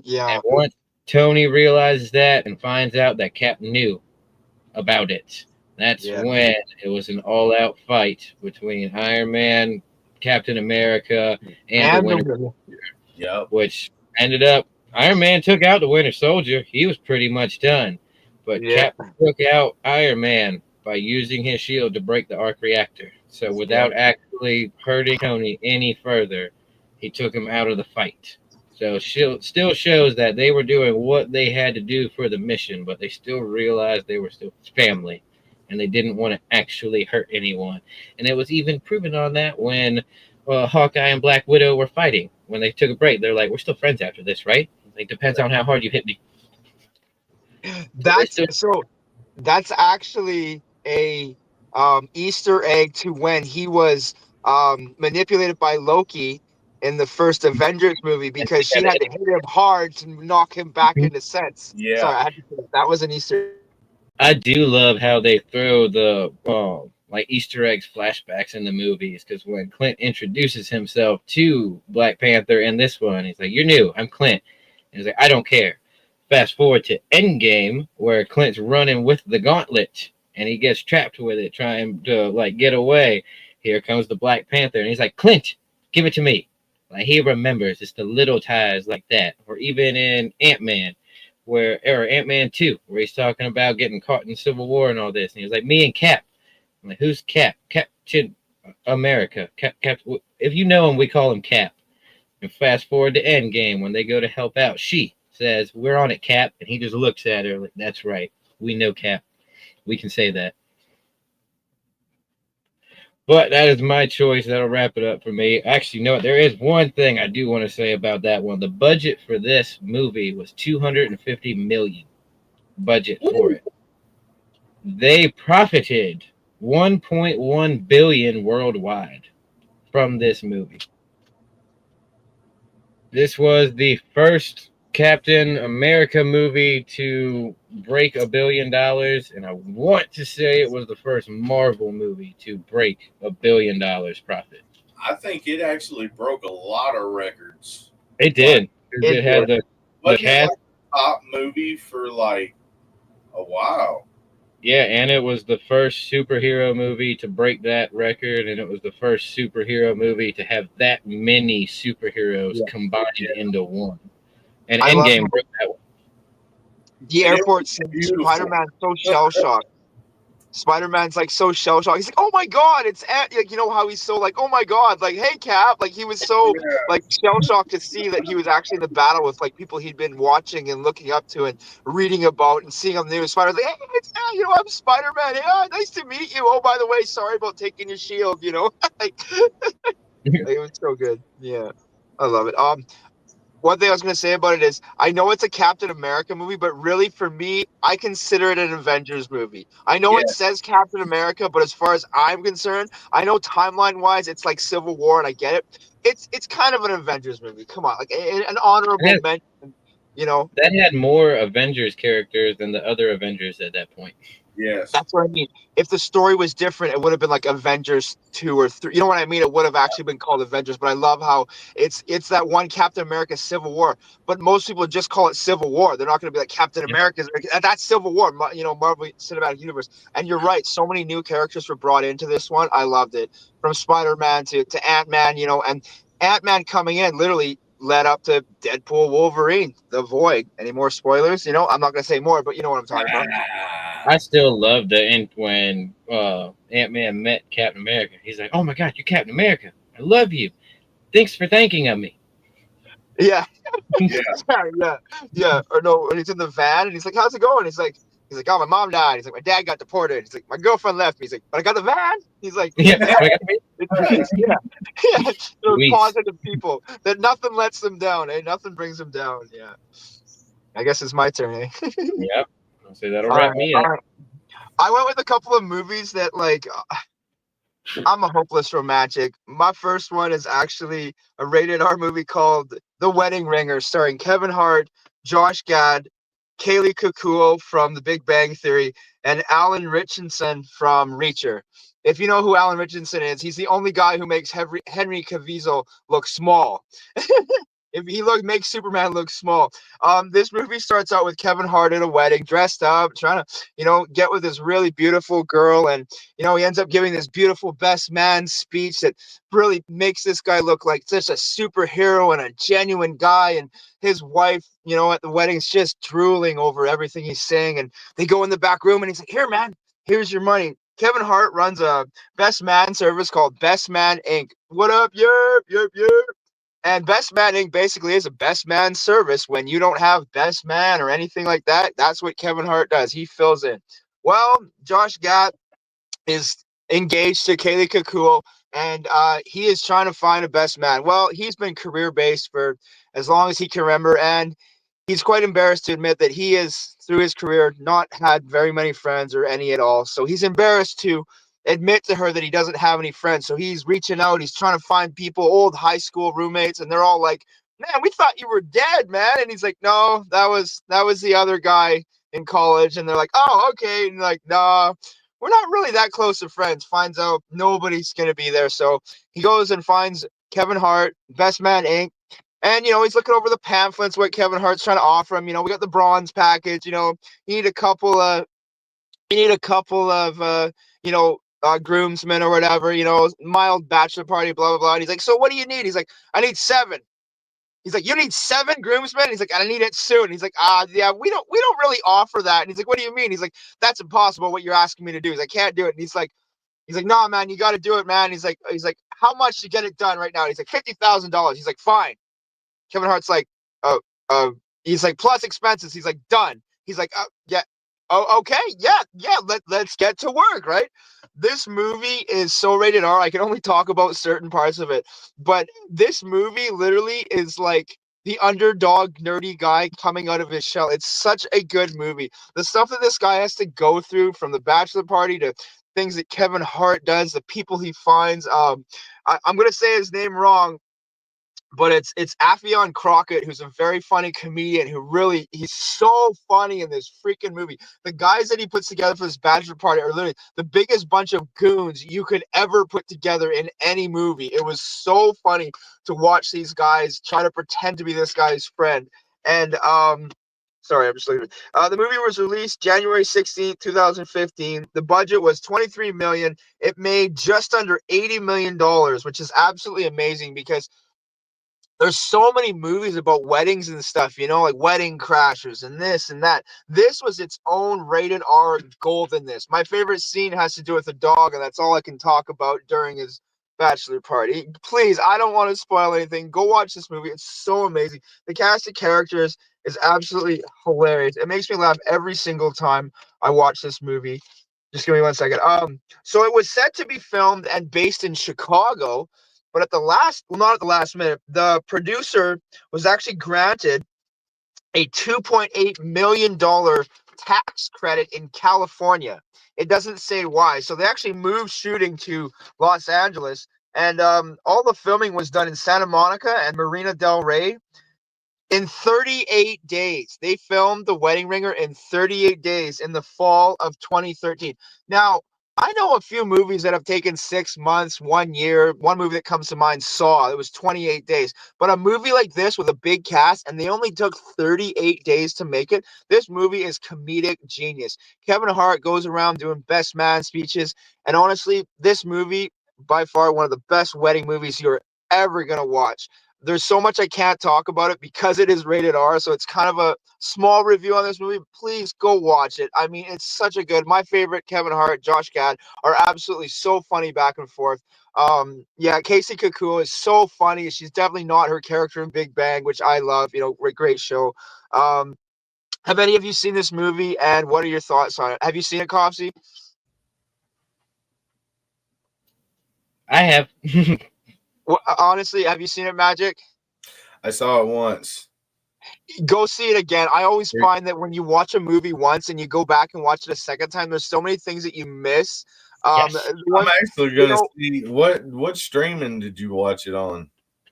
yeah. And once Tony realizes that and finds out that Cap knew about it, that's when it was an all-out fight between Iron Man, Captain America, and the Winter Soldier, which ended up Iron Man took out the Winter Soldier. He was pretty much done. But Cap took out Iron Man by using his shield to break the arc reactor. So without actually hurting Tony any further, he took him out of the fight. So shield still shows that they were doing what they had to do for the mission, but they still realized they were still family, and they didn't want to actually hurt anyone. And it was even proven on that when Hawkeye and Black Widow were fighting. When they took a break, they're like, "We're still friends after this, right?" Like, depends on how hard you hit me. That's so. That's actually a Easter egg to when he was manipulated by Loki in the first Avengers movie because she had to hit him hard to knock him back into sense. Sorry, Yeah. I had to say that was an Easter. I do love how they throw the like Easter eggs flashbacks in the movies because when Clint introduces himself to Black Panther in this one, he's like, "You're new, I'm Clint." And he's like, "I don't care." Fast forward to Endgame where Clint's running with the gauntlet and he gets trapped with it, trying to like get away. Here comes the Black Panther, and he's like, "Clint, give it to me." Like he remembers it's the little ties like that, or even in Ant-Man or Ant-Man 2, where he's talking about getting caught in Civil War and all this. And he's like, "Me and Cap." I'm like, "Who's Cap?" "Captain America. Cap. If you know him, we call him Cap." And fast forward to Endgame when they go to help out. She says, "We're on it, Cap." And he just looks at her like, "That's right. We know Cap. We can say that." But that is my choice. That'll wrap it up for me. Actually, no, there is one thing I do want to say about that one. The budget for this movie was $250 million. Budget for it. They profited 1.1 billion worldwide from this movie. This was the first Captain America movie to break $1 billion, and I want to say it was the first Marvel movie to break $1 billion profit. I think it actually broke a lot of records. It did. It had the Wasn't it cast. like top movie for like a while? Yeah, and it was the first superhero movie to break that record, and it was the first superhero movie to have that many superheroes combined into one. And I love Endgame broke that one. the And it airport was scene. beautiful. Spider-Man's so shell shocked. Spider-Man's like so shell shocked. He's like, "Oh my god, it's Ant!" Like, you know how he's so like, "Oh my god," like, "Hey Cap!" Like he was so Yeah. like shell shocked to see that he was actually in the battle with like people he'd been watching and looking up to and reading about and seeing on the news. Spider's like, "Hey, it's Ant! You know, I'm Spider-Man. Yeah, nice to meet you. Oh, by the way, sorry about taking your shield." You know, like it was so good. Yeah, I love it. One thing I was going to say about it is I know it's a Captain America movie, but really for me, I consider it an Avengers movie. I know Yeah. it says Captain America, but as far as I'm concerned, I know timeline wise it's like Civil War, and I get it. It's kind of an Avengers movie. Come on, like an honorable mention. You know, That had more Avengers characters than the other Avengers at that point. Yes. that's what I mean. If the story was different, it would have been like Avengers 2 or 3. You know what I mean? It would have actually been called Avengers. But I love how it's that one Captain America Civil War. But most people just call it Civil War. They're not going to be like Captain America's. That's Civil War. You know, Marvel Cinematic Universe. And you're right. So many new characters were brought into this one. I loved it. From Spider-Man to Ant-Man. You know, and Ant-Man coming in literally led up to Deadpool, Wolverine, The Void. Any more spoilers? You know, I'm not going to say more, but you know what I'm talking about. I still love the end when Ant-Man met Captain America. He's like, "Oh my God, you're Captain America. I love you. Thanks for thanking of me." Yeah. Yeah. yeah. Or no, when he's in the van and he's like, "How's it going?" He's like, "Oh, my mom died." He's like, "My dad got deported." He's like, "My girlfriend left me." He's like, "But I got the van." He's like, Yeah. yeah. Those Sweet. positive people that nothing lets them down. Nothing brings them down. Yeah. I guess it's my turn. Yep. I'll say that'll wrap me up. I went with a couple of movies that like. I'm a hopeless romantic. My first one is actually a rated R movie called The Wedding Ringer, starring Kevin Hart, Josh Gad, Kaylee Kukuo from The Big Bang Theory, and Alan Richardson from Reacher. If you know who Alan Richardson is, he's the only guy who makes Henry Cavill look small. If he makes Superman look small. This movie starts out with Kevin Hart at a wedding, dressed up, trying to, get with this really beautiful girl, and he ends up giving this beautiful best man speech that really makes this guy look like such a superhero and a genuine guy. And his wife, at the wedding is just drooling over everything he's saying. And they go in the back room, and he's like, "Here, man. Here's your money. Kevin Hart runs a best man service called Best Man Inc. What up, yerp, yerp, yerp. And Best Man Inc. basically is a best man service when you don't have best man or anything like that. That's what Kevin Hart does. He fills in. Well, Josh Gad is engaged to Kaylee Kukul, and he is trying to find a best man. Well, he's been career based for as long as he can remember, and he's quite embarrassed to admit that he has, through his career, not had very many friends or any at all. So he's embarrassed to admit to her that he doesn't have any friends. So he's reaching out. He's trying to find people, old high school roommates, and they're all like, "Man, we thought you were dead, man." And he's like, "No, that was the other guy in college." And they're like, "Oh, okay." And like, "Nah, we're not really that close of friends." Finds out nobody's gonna be there. So he goes and finds Kevin Hart, Best Man Inc. And, he's looking over the pamphlets, what Kevin Hart's trying to offer him. We got the bronze package, you need a couple of, groomsmen or whatever, mild bachelor party, blah, blah, blah. And he's like, "So what do you need?" He's like, "I need 7." He's like, "You need 7 groomsmen?" He's like, "I need it soon." He's like, "Yeah, we don't really offer that." And he's like, "What do you mean?" He's like, "That's impossible what you're asking me to do." He's like, "Can't do it." And he's like, "Nah, man, you got to do it, man." He's like, "How much to get it done right now?" And he's like, $50,000. He's like, "Fine." Kevin Hart's like, "Oh, he's like, plus expenses." He's like, "Done." He's like, "Yeah, oh, okay, yeah. Let's get to work, right?" This movie is so rated R. I can only talk about certain parts of it, but this movie literally is like the underdog nerdy guy coming out of his shell. It's such a good movie. The stuff that this guy has to go through, from the bachelor party to things that Kevin Hart does, the people he finds. I'm gonna say his name wrong, but it's Affion Crockett, who's a very funny comedian he's so funny in this freaking movie. The guys that he puts together for this bachelor party are literally the biggest bunch of goons you could ever put together in any movie. It was so funny to watch these guys try to pretend to be this guy's friend. And sorry, I'm just leaving. The movie was released January 16th, 2015. The budget was $23 million. It made just under $80 million, which is absolutely amazing because there's so many movies about weddings and stuff, like Wedding Crashers and this and that. This was its own rated R gold in this. My favorite scene has to do with a dog, and that's all I can talk about during his bachelor party. Please, I don't want to spoil anything. Go watch this movie. It's so amazing. The cast of characters is absolutely hilarious. It makes me laugh every single time I watch this movie. Just give me 1 second. So it was set to be filmed and based in Chicago, but not at the last minute, the producer was actually granted a $2.8 million tax credit in California. It doesn't say why. So they actually moved shooting to Los Angeles, and all the filming was done in Santa Monica and Marina del Rey. In 38 days, they filmed The Wedding Ringer in 38 days in the fall of 2013. Now, I know a few movies that have taken 6 months, 1 year. One movie that comes to mind, Saw, it was 28 days. But a movie like this with a big cast, and they only took 38 days to make it, this movie is comedic genius. Kevin Hart goes around doing best man speeches, and honestly, this movie, by far one of the best wedding movies you're ever going to watch. There's so much I can't talk about it because it is rated R, so it's kind of a small review on this movie. Please go watch it. I mean, it's such a good. My favorite, Kevin Hart, Josh Gad, are absolutely so funny back and forth. Yeah, Casey Kukul is so funny. She's definitely not her character in Big Bang, which I love. Great show. Have any of you seen this movie, and what are your thoughts on it? Have you seen it, Copsy? I have. Well, honestly, have you seen it, Magic? I saw it once. Go see it again. I always find that when you watch a movie once and you go back and watch it a second time, there's so many things that you miss. Yes. I'm actually gonna see what streaming did you watch it on?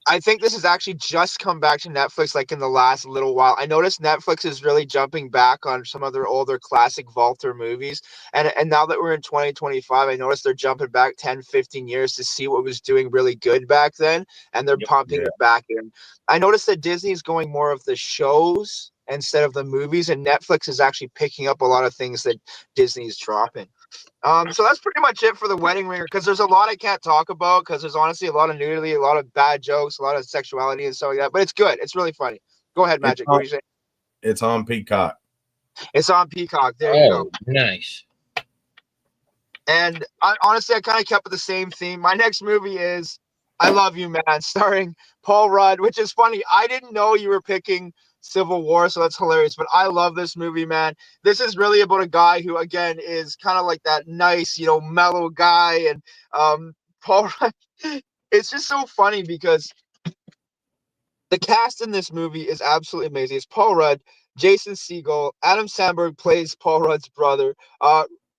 I think this has actually just come back to Netflix like in the last little while. I noticed Netflix is really jumping back on some of their older classic vaulter movies. And now that we're in 2025, I noticed they're jumping back 10, 15 years to see what was doing really good back then. And they're pumping it back in. I noticed that Disney's going more of the shows instead of the movies. And Netflix is actually picking up a lot of things that Disney's dropping. So that's pretty much it for The Wedding Ringer, because there's a lot I can't talk about because there's honestly a lot of nudity, a lot of bad jokes, a lot of sexuality and stuff like that. But it's good. It's really funny. Go ahead, Magic. What do you say? It's on Peacock. It's on Peacock. There you go. Nice. And honestly, I kind of kept with the same theme. My next movie is I Love You, Man, starring Paul Rudd, which is funny. I didn't know you were picking Civil War, so that's hilarious. But I love this movie, man. This is really about a guy who, again, is kind of like that nice, mellow guy. And Paul Rudd, it's just so funny because the cast in this movie is absolutely amazing. It's Paul Rudd, Jason Segel, Adam Sandberg plays Paul Rudd's brother.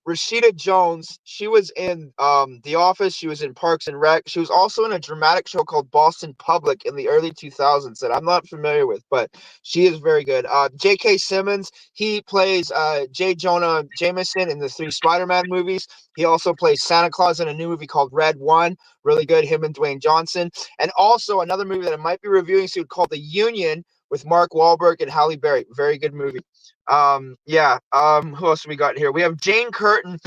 Rashida Jones, she was in The Office. She was in Parks and Rec. She was also in a dramatic show called Boston Public in the early 2000s that I'm not familiar with, but she is very good. J.K. Simmons, he plays J. Jonah Jameson in the 3 Spider-Man movies. He also plays Santa Claus in a new movie called Red One. Really good, him and Dwayne Johnson. And also another movie that I might be reviewing soon called The Union with Mark Wahlberg and Halle Berry. Very good movie. Who else we got here? We have Jane Curtin.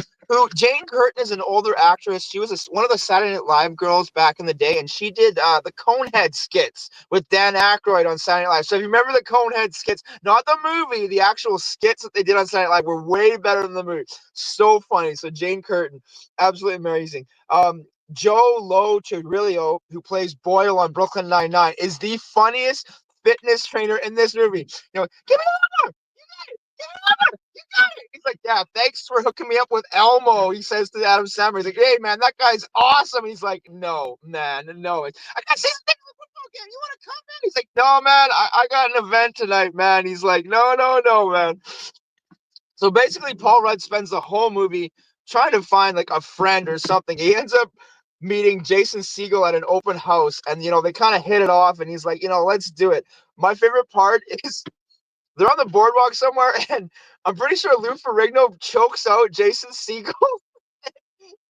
Jane Curtin is an older actress. She was one of the Saturday Night Live girls back in the day, and she did the Conehead skits with Dan Aykroyd on Saturday Night Live. So if you remember the Conehead skits, not the movie, the actual skits that they did on Saturday Night Live were way better than the movie. So funny. So Jane Curtin, absolutely amazing. Joe Lo Chirilio, who plays Boyle on Brooklyn Nine-Nine, is the funniest fitness trainer in this movie. Give me over! You got it. He's like, yeah, thanks for hooking me up with Elmo. He says to Adam Sandler, he's like, hey, man, that guy's awesome. He's like, no, man, no. I got to see something in the football game. You want to come, man? He's like, no, man, I got an event tonight, man. He's like, no, man. So basically, Paul Rudd spends the whole movie trying to find like a friend or something. He ends up meeting Jason Segel at an open house, and they kind of hit it off, and he's like, let's do it. My favorite part is they're on the boardwalk somewhere, and I'm pretty sure Lou Ferrigno chokes out Jason Segel.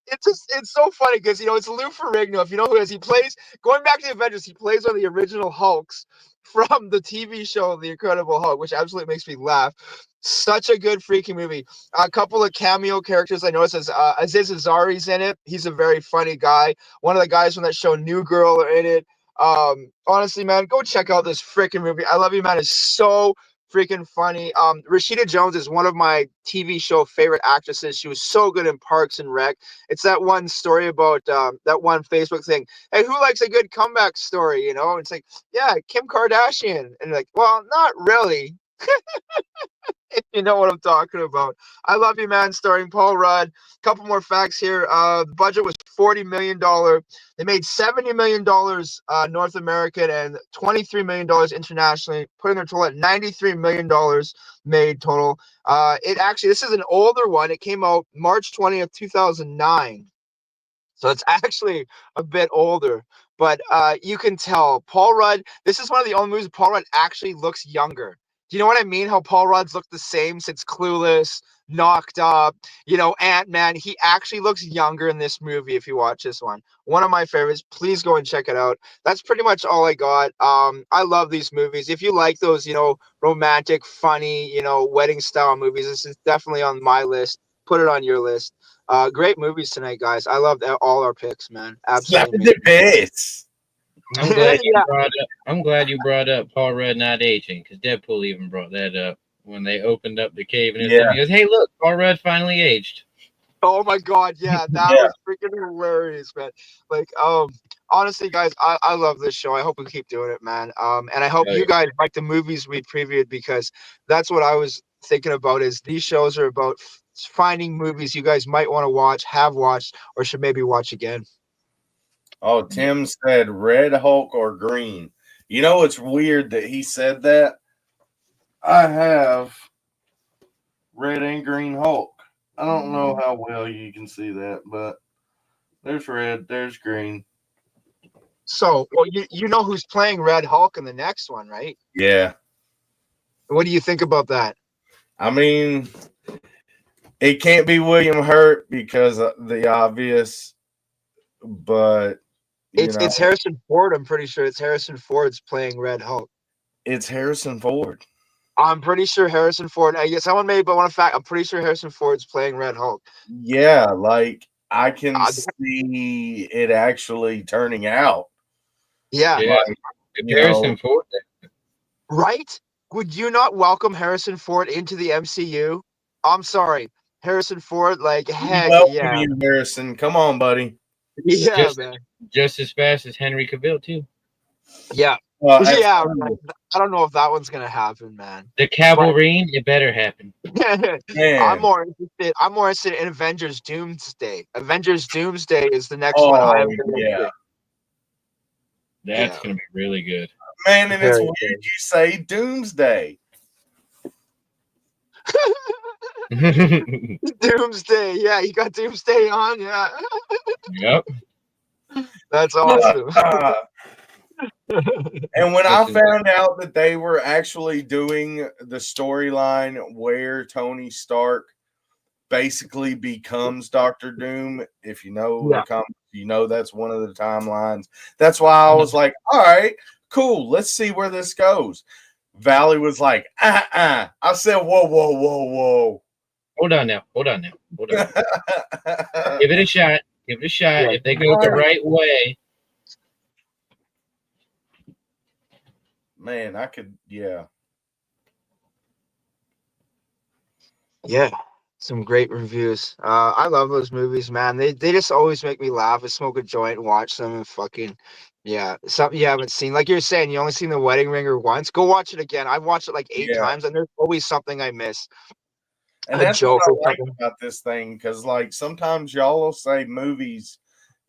It's so funny because it's Lou Ferrigno. If you know who he is, he plays, going back to the Avengers, he plays one of the original Hulks from the TV show The Incredible Hulk, which absolutely makes me laugh. Such a good freaking movie. A couple of cameo characters I noticed is Aziz Ansari's in it. He's a very funny guy. One of the guys from that show New Girl are in it. Honestly, man, go check out this freaking movie. I Love You, Man is so freaking funny. Rashida Jones is one of my TV show favorite actresses. She was so good in Parks and Rec. It's that one story about that one Facebook thing. Hey, who likes a good comeback story? It's like, yeah, Kim Kardashian. And like, well, not really. If you know what I'm talking about. I Love You, Man, starring Paul Rudd. Couple more facts here. The budget was $40 million. They made $70 million North American and $23 million internationally, putting their total at $93 million made total. This is an older one. It came out March 20th, 2009. So it's actually a bit older. But you can tell Paul Rudd, this is one of the only movies Paul Rudd actually looks younger. Do you know what I mean? How Paul Rudd's looked the same since Clueless, Knocked Up, Ant-Man. He actually looks younger in this movie if you watch this one. One of my favorites. Please go and check it out. That's pretty much all I got. I love these movies. If you like those, romantic, funny, wedding style movies, this is definitely on my list. Put it on your list. Great movies tonight, guys. I loved all our picks, man. Absolutely. The best. I'm glad you brought up Paul Rudd not aging, because Deadpool even brought that up when they opened up the cave and everything. He goes, "Hey, look, Paul Rudd finally aged." Oh my God, yeah, that was freaking hilarious, man. Like, honestly, guys, I love this show. I hope we keep doing it, man. And I hope you guys like the movies we previewed, because that's what I was thinking about. Is these shows are about finding movies you guys might want to watch, have watched, or should maybe watch again. Oh, Tim said Red Hulk or green. It's weird that he said that. I have Red and Green Hulk. I don't know how well you can see that, but there's red, there's green. So, well, you know who's playing Red Hulk in the next one, right? Yeah. What do you think about that? I mean, it can't be William Hurt because of the obvious, but it's Harrison Ford. I'm pretty sure it's Harrison Ford's playing Red Hulk. It's Harrison Ford. I'm pretty sure Harrison Ford. I guess someone may, but one fact, I'm pretty sure Harrison Ford's playing Red Hulk. Yeah, like I can see it actually turning out. Yeah. Like, Harrison Ford. Right? Would you not welcome Harrison Ford into the MCU? I'm sorry. Harrison Ford, like heck Welcome yeah, you, Harrison. Come on, buddy. yeah, Just man, just as fast as Henry Cavill too. yeah, yeah. Absolutely. I don't know if that one's gonna happen, man. The But cavalry, it better happen. I'm Man. more interested. I'm more interested in Avengers Doomsday. Avengers Doomsday is the next one Oh, I'm gonna yeah. see. That's Yeah, gonna be really good. Man, and it's very weird good. you say Doomsday. Doomsday, yeah, you got Doomsday on, yeah. Yep. That's awesome. And when I This is found out that they were actually doing the storyline where Tony Stark basically becomes Doctor Doom, if you know the Yeah. comics, you know that's one of the timelines. That's why I was like, all right, cool, let's see where this goes. Valley was like, I said, whoa, whoa, whoa, hold on now. Hold on. whoa. Give it a shot. Give it a shot. Yeah. If they go the right way, Man, I could, yeah. Yeah. Some great reviews. I love those movies, man. They just always make me laugh. I smoke a joint and watch them and fucking yeah. Something you haven't seen. Like you're saying, you only seen The Wedding Ringer once. Go watch it again. I've watched it like 8 Yeah. times and there's always something I miss. And A that's what joke I or like something. about this thing, because like sometimes y'all will say movies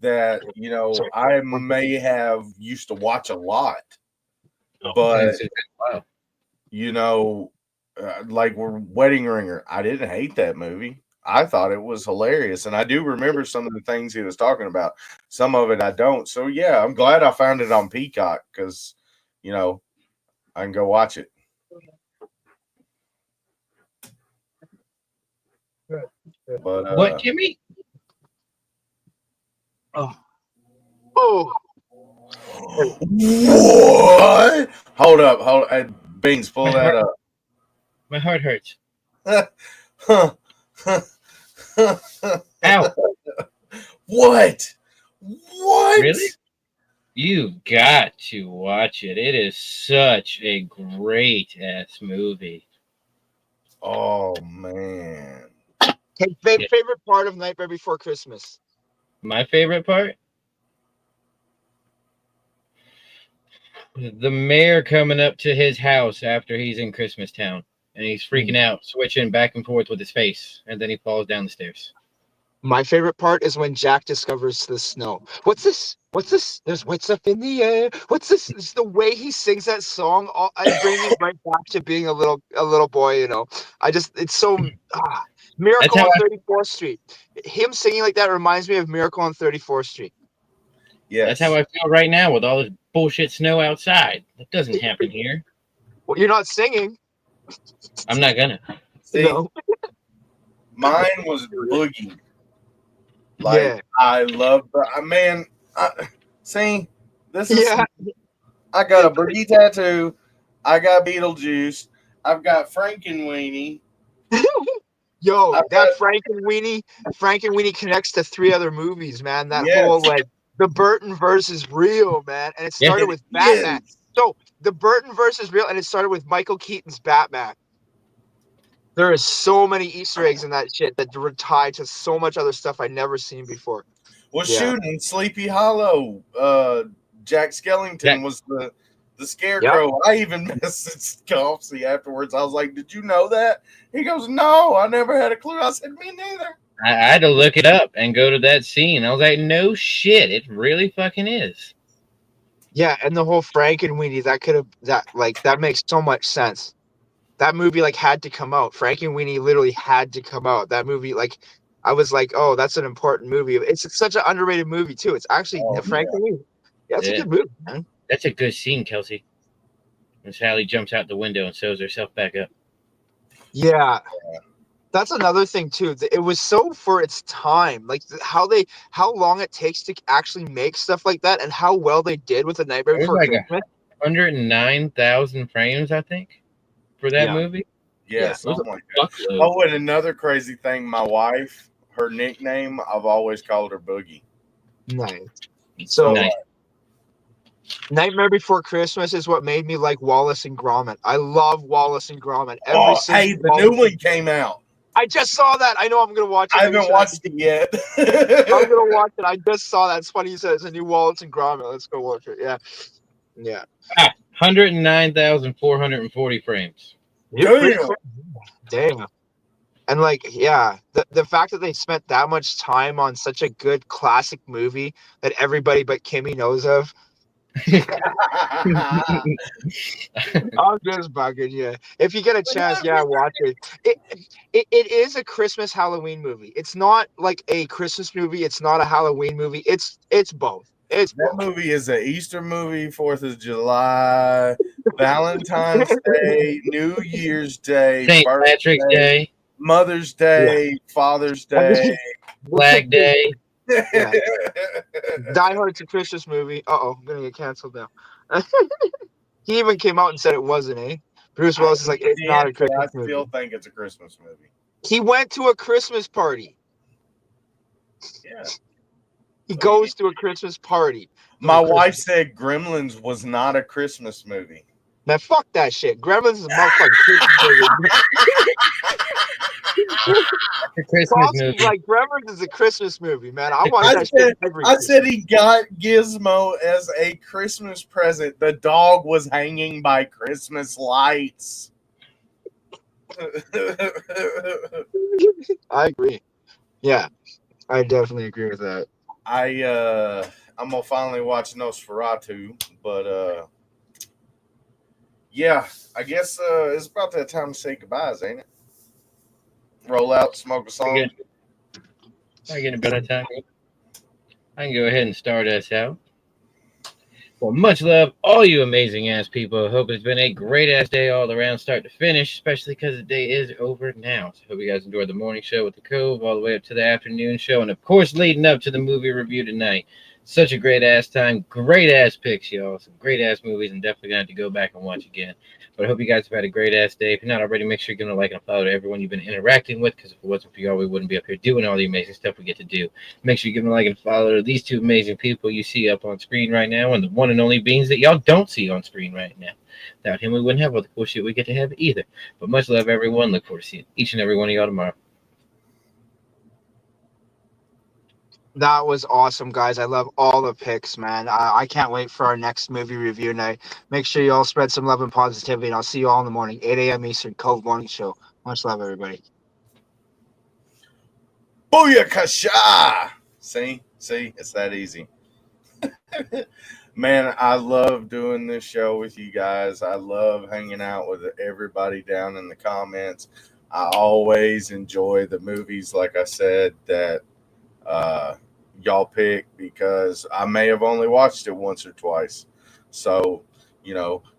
that Sorry. I may have used to watch a lot, oh, but it's been a while. like Wedding Ringer, I didn't hate that movie. I thought it was hilarious, and I do remember some of the things he was talking about. Some of it I don't. So yeah, I'm glad I found it on Peacock because I can go watch it. But What, Jimmy? Oh. what? Hold up. Beans, pull that up. My heart hurts. Huh. Ow. What? What? Really? You got to watch it. It is such a great ass movie. Oh man. Okay, favorite part of Nightmare Before Christmas. My favorite part? The mayor coming up to his house after he's in Christmas Town. And he's freaking out, switching back and forth with his face. And then he falls down the stairs. My favorite part is when Jack discovers the snow. What's this? What's this? There's white stuff in the air. What's this? It's the way he sings that song. It brings me right back to being a little boy. It's so Miracle how on 34th Street. Him singing like that reminds me of Miracle on 34th Street. Yes. That's how I feel right now with all this bullshit snow outside. That doesn't happen here. Well, you're not singing. I'm not gonna. See, No. mine was Boogie. Like Yeah. I love man. See, this is Yeah. I got a Boogie tattoo. I got Beetlejuice. I've got Frankenweenie. Yo, I've that got- Frankenweenie connects to 3 other movies, man. That Yes. whole the Burton verse is real, man. And it started with Batman. Yes. So the Burton verse is real, and it started with Michael Keaton's Batman. There is so many Easter eggs in that shit that were tied to so much other stuff I'd never seen before. Well, Yeah. shooting Sleepy Hollow. Jack Skellington was the scarecrow. I even messaged Coffsey afterwards. I was like, "Did you know that?" He goes, "No, I never had a clue." I said, "Me neither." I had to look it up and go to that scene. I was like, no shit, it really fucking is. Yeah, and the whole Frankenweenie, that makes so much sense. That movie had to come out. Frankenweenie literally had to come out. That movie, I was like, oh, that's an important movie. It's such an underrated movie too. It's actually Frankenweenie. Yeah, it's a good movie, man. That's a good scene, Kelsey. When Sally jumps out the window and sews herself back up. Yeah. That's another thing too. It was so for its time, how long it takes to actually make stuff like that, and how well they did with the Nightmare Before Christmas. 109,000 frames, I think, for that movie. Yeah, something like that. Oh, and another crazy thing, my wife, her nickname, I've always called her Boogie. Nice. So Nice. Nightmare Before Christmas is what made me like Wallace and Gromit. I love Wallace and Gromit. The new one came out. I just saw that. I know I'm gonna watch it. I haven't watched it yet. I'm gonna watch it. I just saw that. It's funny you said it's a new Wallace and Gromit. Let's go watch it. Yeah. Yeah. 109,440 frames. Damn. And like, yeah, the fact that they spent that much time on such a good classic movie that everybody but Kimmy knows of. I'm just bugging you. If you get a chance, yeah, watch it. It is a Christmas Halloween movie. It's not like a Christmas movie. It's not a Halloween movie. It's both. It's That movie is an Easter movie, 4th of July, Valentine's Day, New Year's Day, St. Patrick's Day, Mother's Day, Father's Day, Flag Day. Yeah. Die Hard's a Christmas movie. I'm gonna get canceled now. He even came out and said it wasn't, eh? Bruce Willis is like, it's not a Christmas movie. I still think it's a Christmas movie. He went to a Christmas party. Yeah. He goes to a Christmas party. My wife said Gremlins was not a Christmas movie. Man, fuck that shit. Gremlins is a motherfucking Christmas movie. Christmas movie. Like Gremlins is a Christmas movie, man. I watch that shit every I said he got Gizmo as a Christmas present. The dog was hanging by Christmas lights. I agree. Yeah, I definitely agree with that. I'm gonna finally watch Nosferatu, but yeah, I guess it's about that time to say goodbyes, ain't it? Roll out, smoke a song. I get a better time. I can go ahead and start us out. Well, much love, all you amazing ass people. Hope it's been a great ass day all around, start to finish, especially because the day is over now. So hope you guys enjoyed the morning show with the Cove, all the way up to the afternoon show, and of course, leading up to the movie review tonight. Such a great ass time, great ass picks, y'all. Some great ass movies, and definitely gonna have to go back and watch again. But I hope you guys have had a great ass day. If you're not already, make sure you're gonna like and follow to everyone you've been interacting with, because if it wasn't for y'all, we wouldn't be up here doing all the amazing stuff we get to do. Make sure you give them a like and follow to these two amazing people you see up on screen right now, and the one and only Beans that y'all don't see on screen right now. Without him, we wouldn't have all the cool shit we get to have either. But much love, everyone. Look forward to seeing each and every one of y'all tomorrow. That was awesome, guys. I love all the picks, man. I can't wait for our next movie review night. Make sure you all spread some love and positivity, and I'll see you all in the morning, 8 a.m. Eastern, Cove Morning Show. Much love, everybody. Booyakasha! See, it's that easy. Man, I love doing this show with you guys. I love hanging out with everybody down in the comments. I always enjoy the movies, like I said, that y'all pick, because I may have only watched it once or twice. So,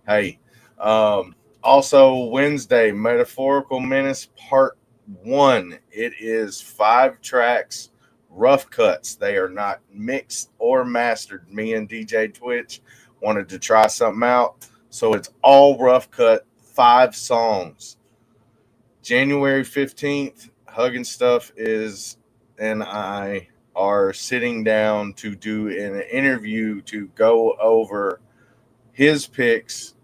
hey. Also, Wednesday, Metaphorical Menace Part 1. It is 5 tracks, rough cuts. They are not mixed or mastered. Me and DJ Twitch wanted to try something out, so it's all rough cut, 5 songs. January 15th, Hugging Stuff and I are sitting down to do an interview to go over his picks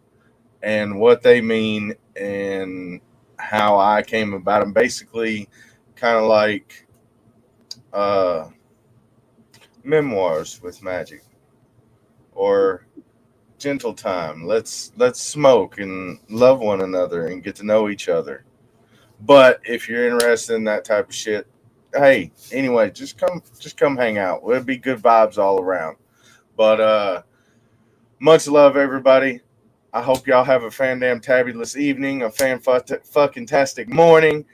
and what they mean and how I came about them. Basically, kind of like memoirs with Magik or Gentle Time. Let's smoke and love one another and get to know each other. But if you're interested in that type of shit, hey, anyway, just come hang out. It'll be good vibes all around. But much love, everybody. I hope y'all have a fan-damn-tabulous evening, a fan-fucking-tastic morning,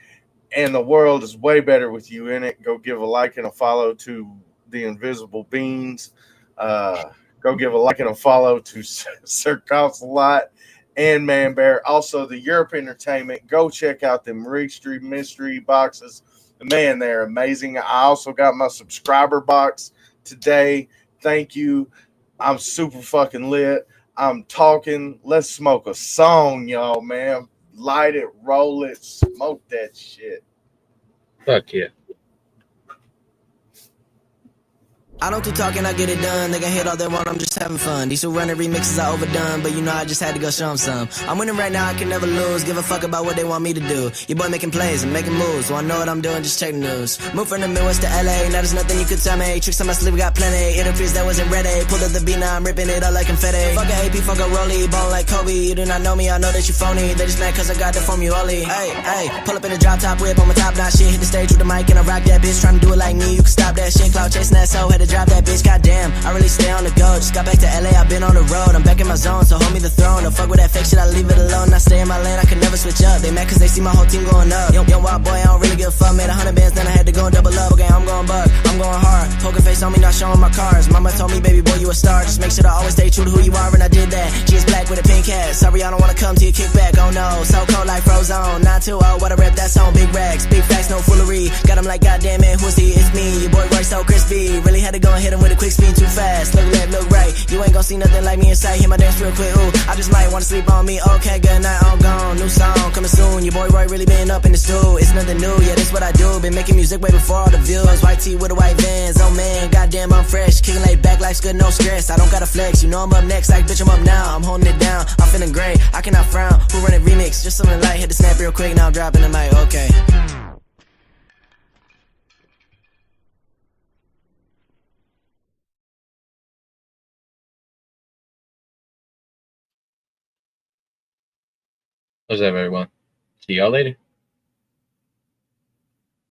and the world is way better with you in it. Go give a like and a follow to the Invisible Beans. Go give a like and a follow to Sir Consulate and Man Bear. Also, the Europe Entertainment. Go check out them Rig Street mystery boxes. Man, they're amazing. I also got my subscriber box today. Thank you. I'm super fucking lit. I'm talking. Let's smoke a song, y'all, man. Light it, roll it, smoke that shit. Fuck yeah. I don't do talking, I get it done. They can hate all they want, I'm just having fun. These who run the remixes are overdone, but you know I just had to go show them some. I'm winning right now, I can never lose. Give a fuck about what they want me to do. Your boy making plays and making moves. Wanna know what I'm doing, just check the news. Moved from the Midwest to LA, now there's nothing you could tell me. Tricks on my sleeve, got plenty. It appears that wasn't ready. Pulled up the beat, now I'm ripping it up like confetti. Fuck a AP, fuck a rollie, ball like Kobe. You do not know me, I know that you phony. They just mad cause I got the formula. Hey, hey, pull up in a drop top whip on my top notch shit. Hit the stage with the mic and I rock that bitch. Trying to do it like me, you can stop that shit. Cloud chasing that soul, had to drop that bitch. Goddamn, I really stay on the go. Just got back to LA, I've been on the road. I'm back in my zone, so hold me the throne. Don't fuck with that fake shit, I leave it alone. I stay in my lane, I can never switch up. They mad cause they see my whole team going up. Young wild boy, I don't really give a fuck. Made 100 bands, then I had to go and double up. Okay, I'm going buck, I'm going hard. Poker face on me, not showing my cards. Mama told me, baby boy, you a star. Just make sure to always stay true to who you are, and I did that. She is black with a pink hat. Sorry, I don't wanna come to your kickback. Oh no, so cold like Frozone. 920, what a rep, that's on big racks. Big facts, no foolery. Got him like, goddamn man, who's he? It's me, your boy Roy so crispy. Really had to go and hit him with a quick spin too fast. Look left, look right. You ain't gon' see nothing like me in sight. Hit my dance real quick, ooh. I just might wanna sleep on me. Okay, good night, I'm gone. New song coming soon. Your boy Roy really been up in the stool. It's nothing new, yeah, that's what I do. Been making music way before all the views. White tee with the white Vans. Oh man, goddamn, I'm fresh. Kicking laid back, life's good, no stress. I don't gotta flex. You know I'm up next, like bitch, I'm up now. I'm holding it down. I'm feeling great. I cannot frown. Who running remix? Just something light. Hit the snap real quick. Now I'm dropping the mic. Okay. What's up, everyone? See y'all later.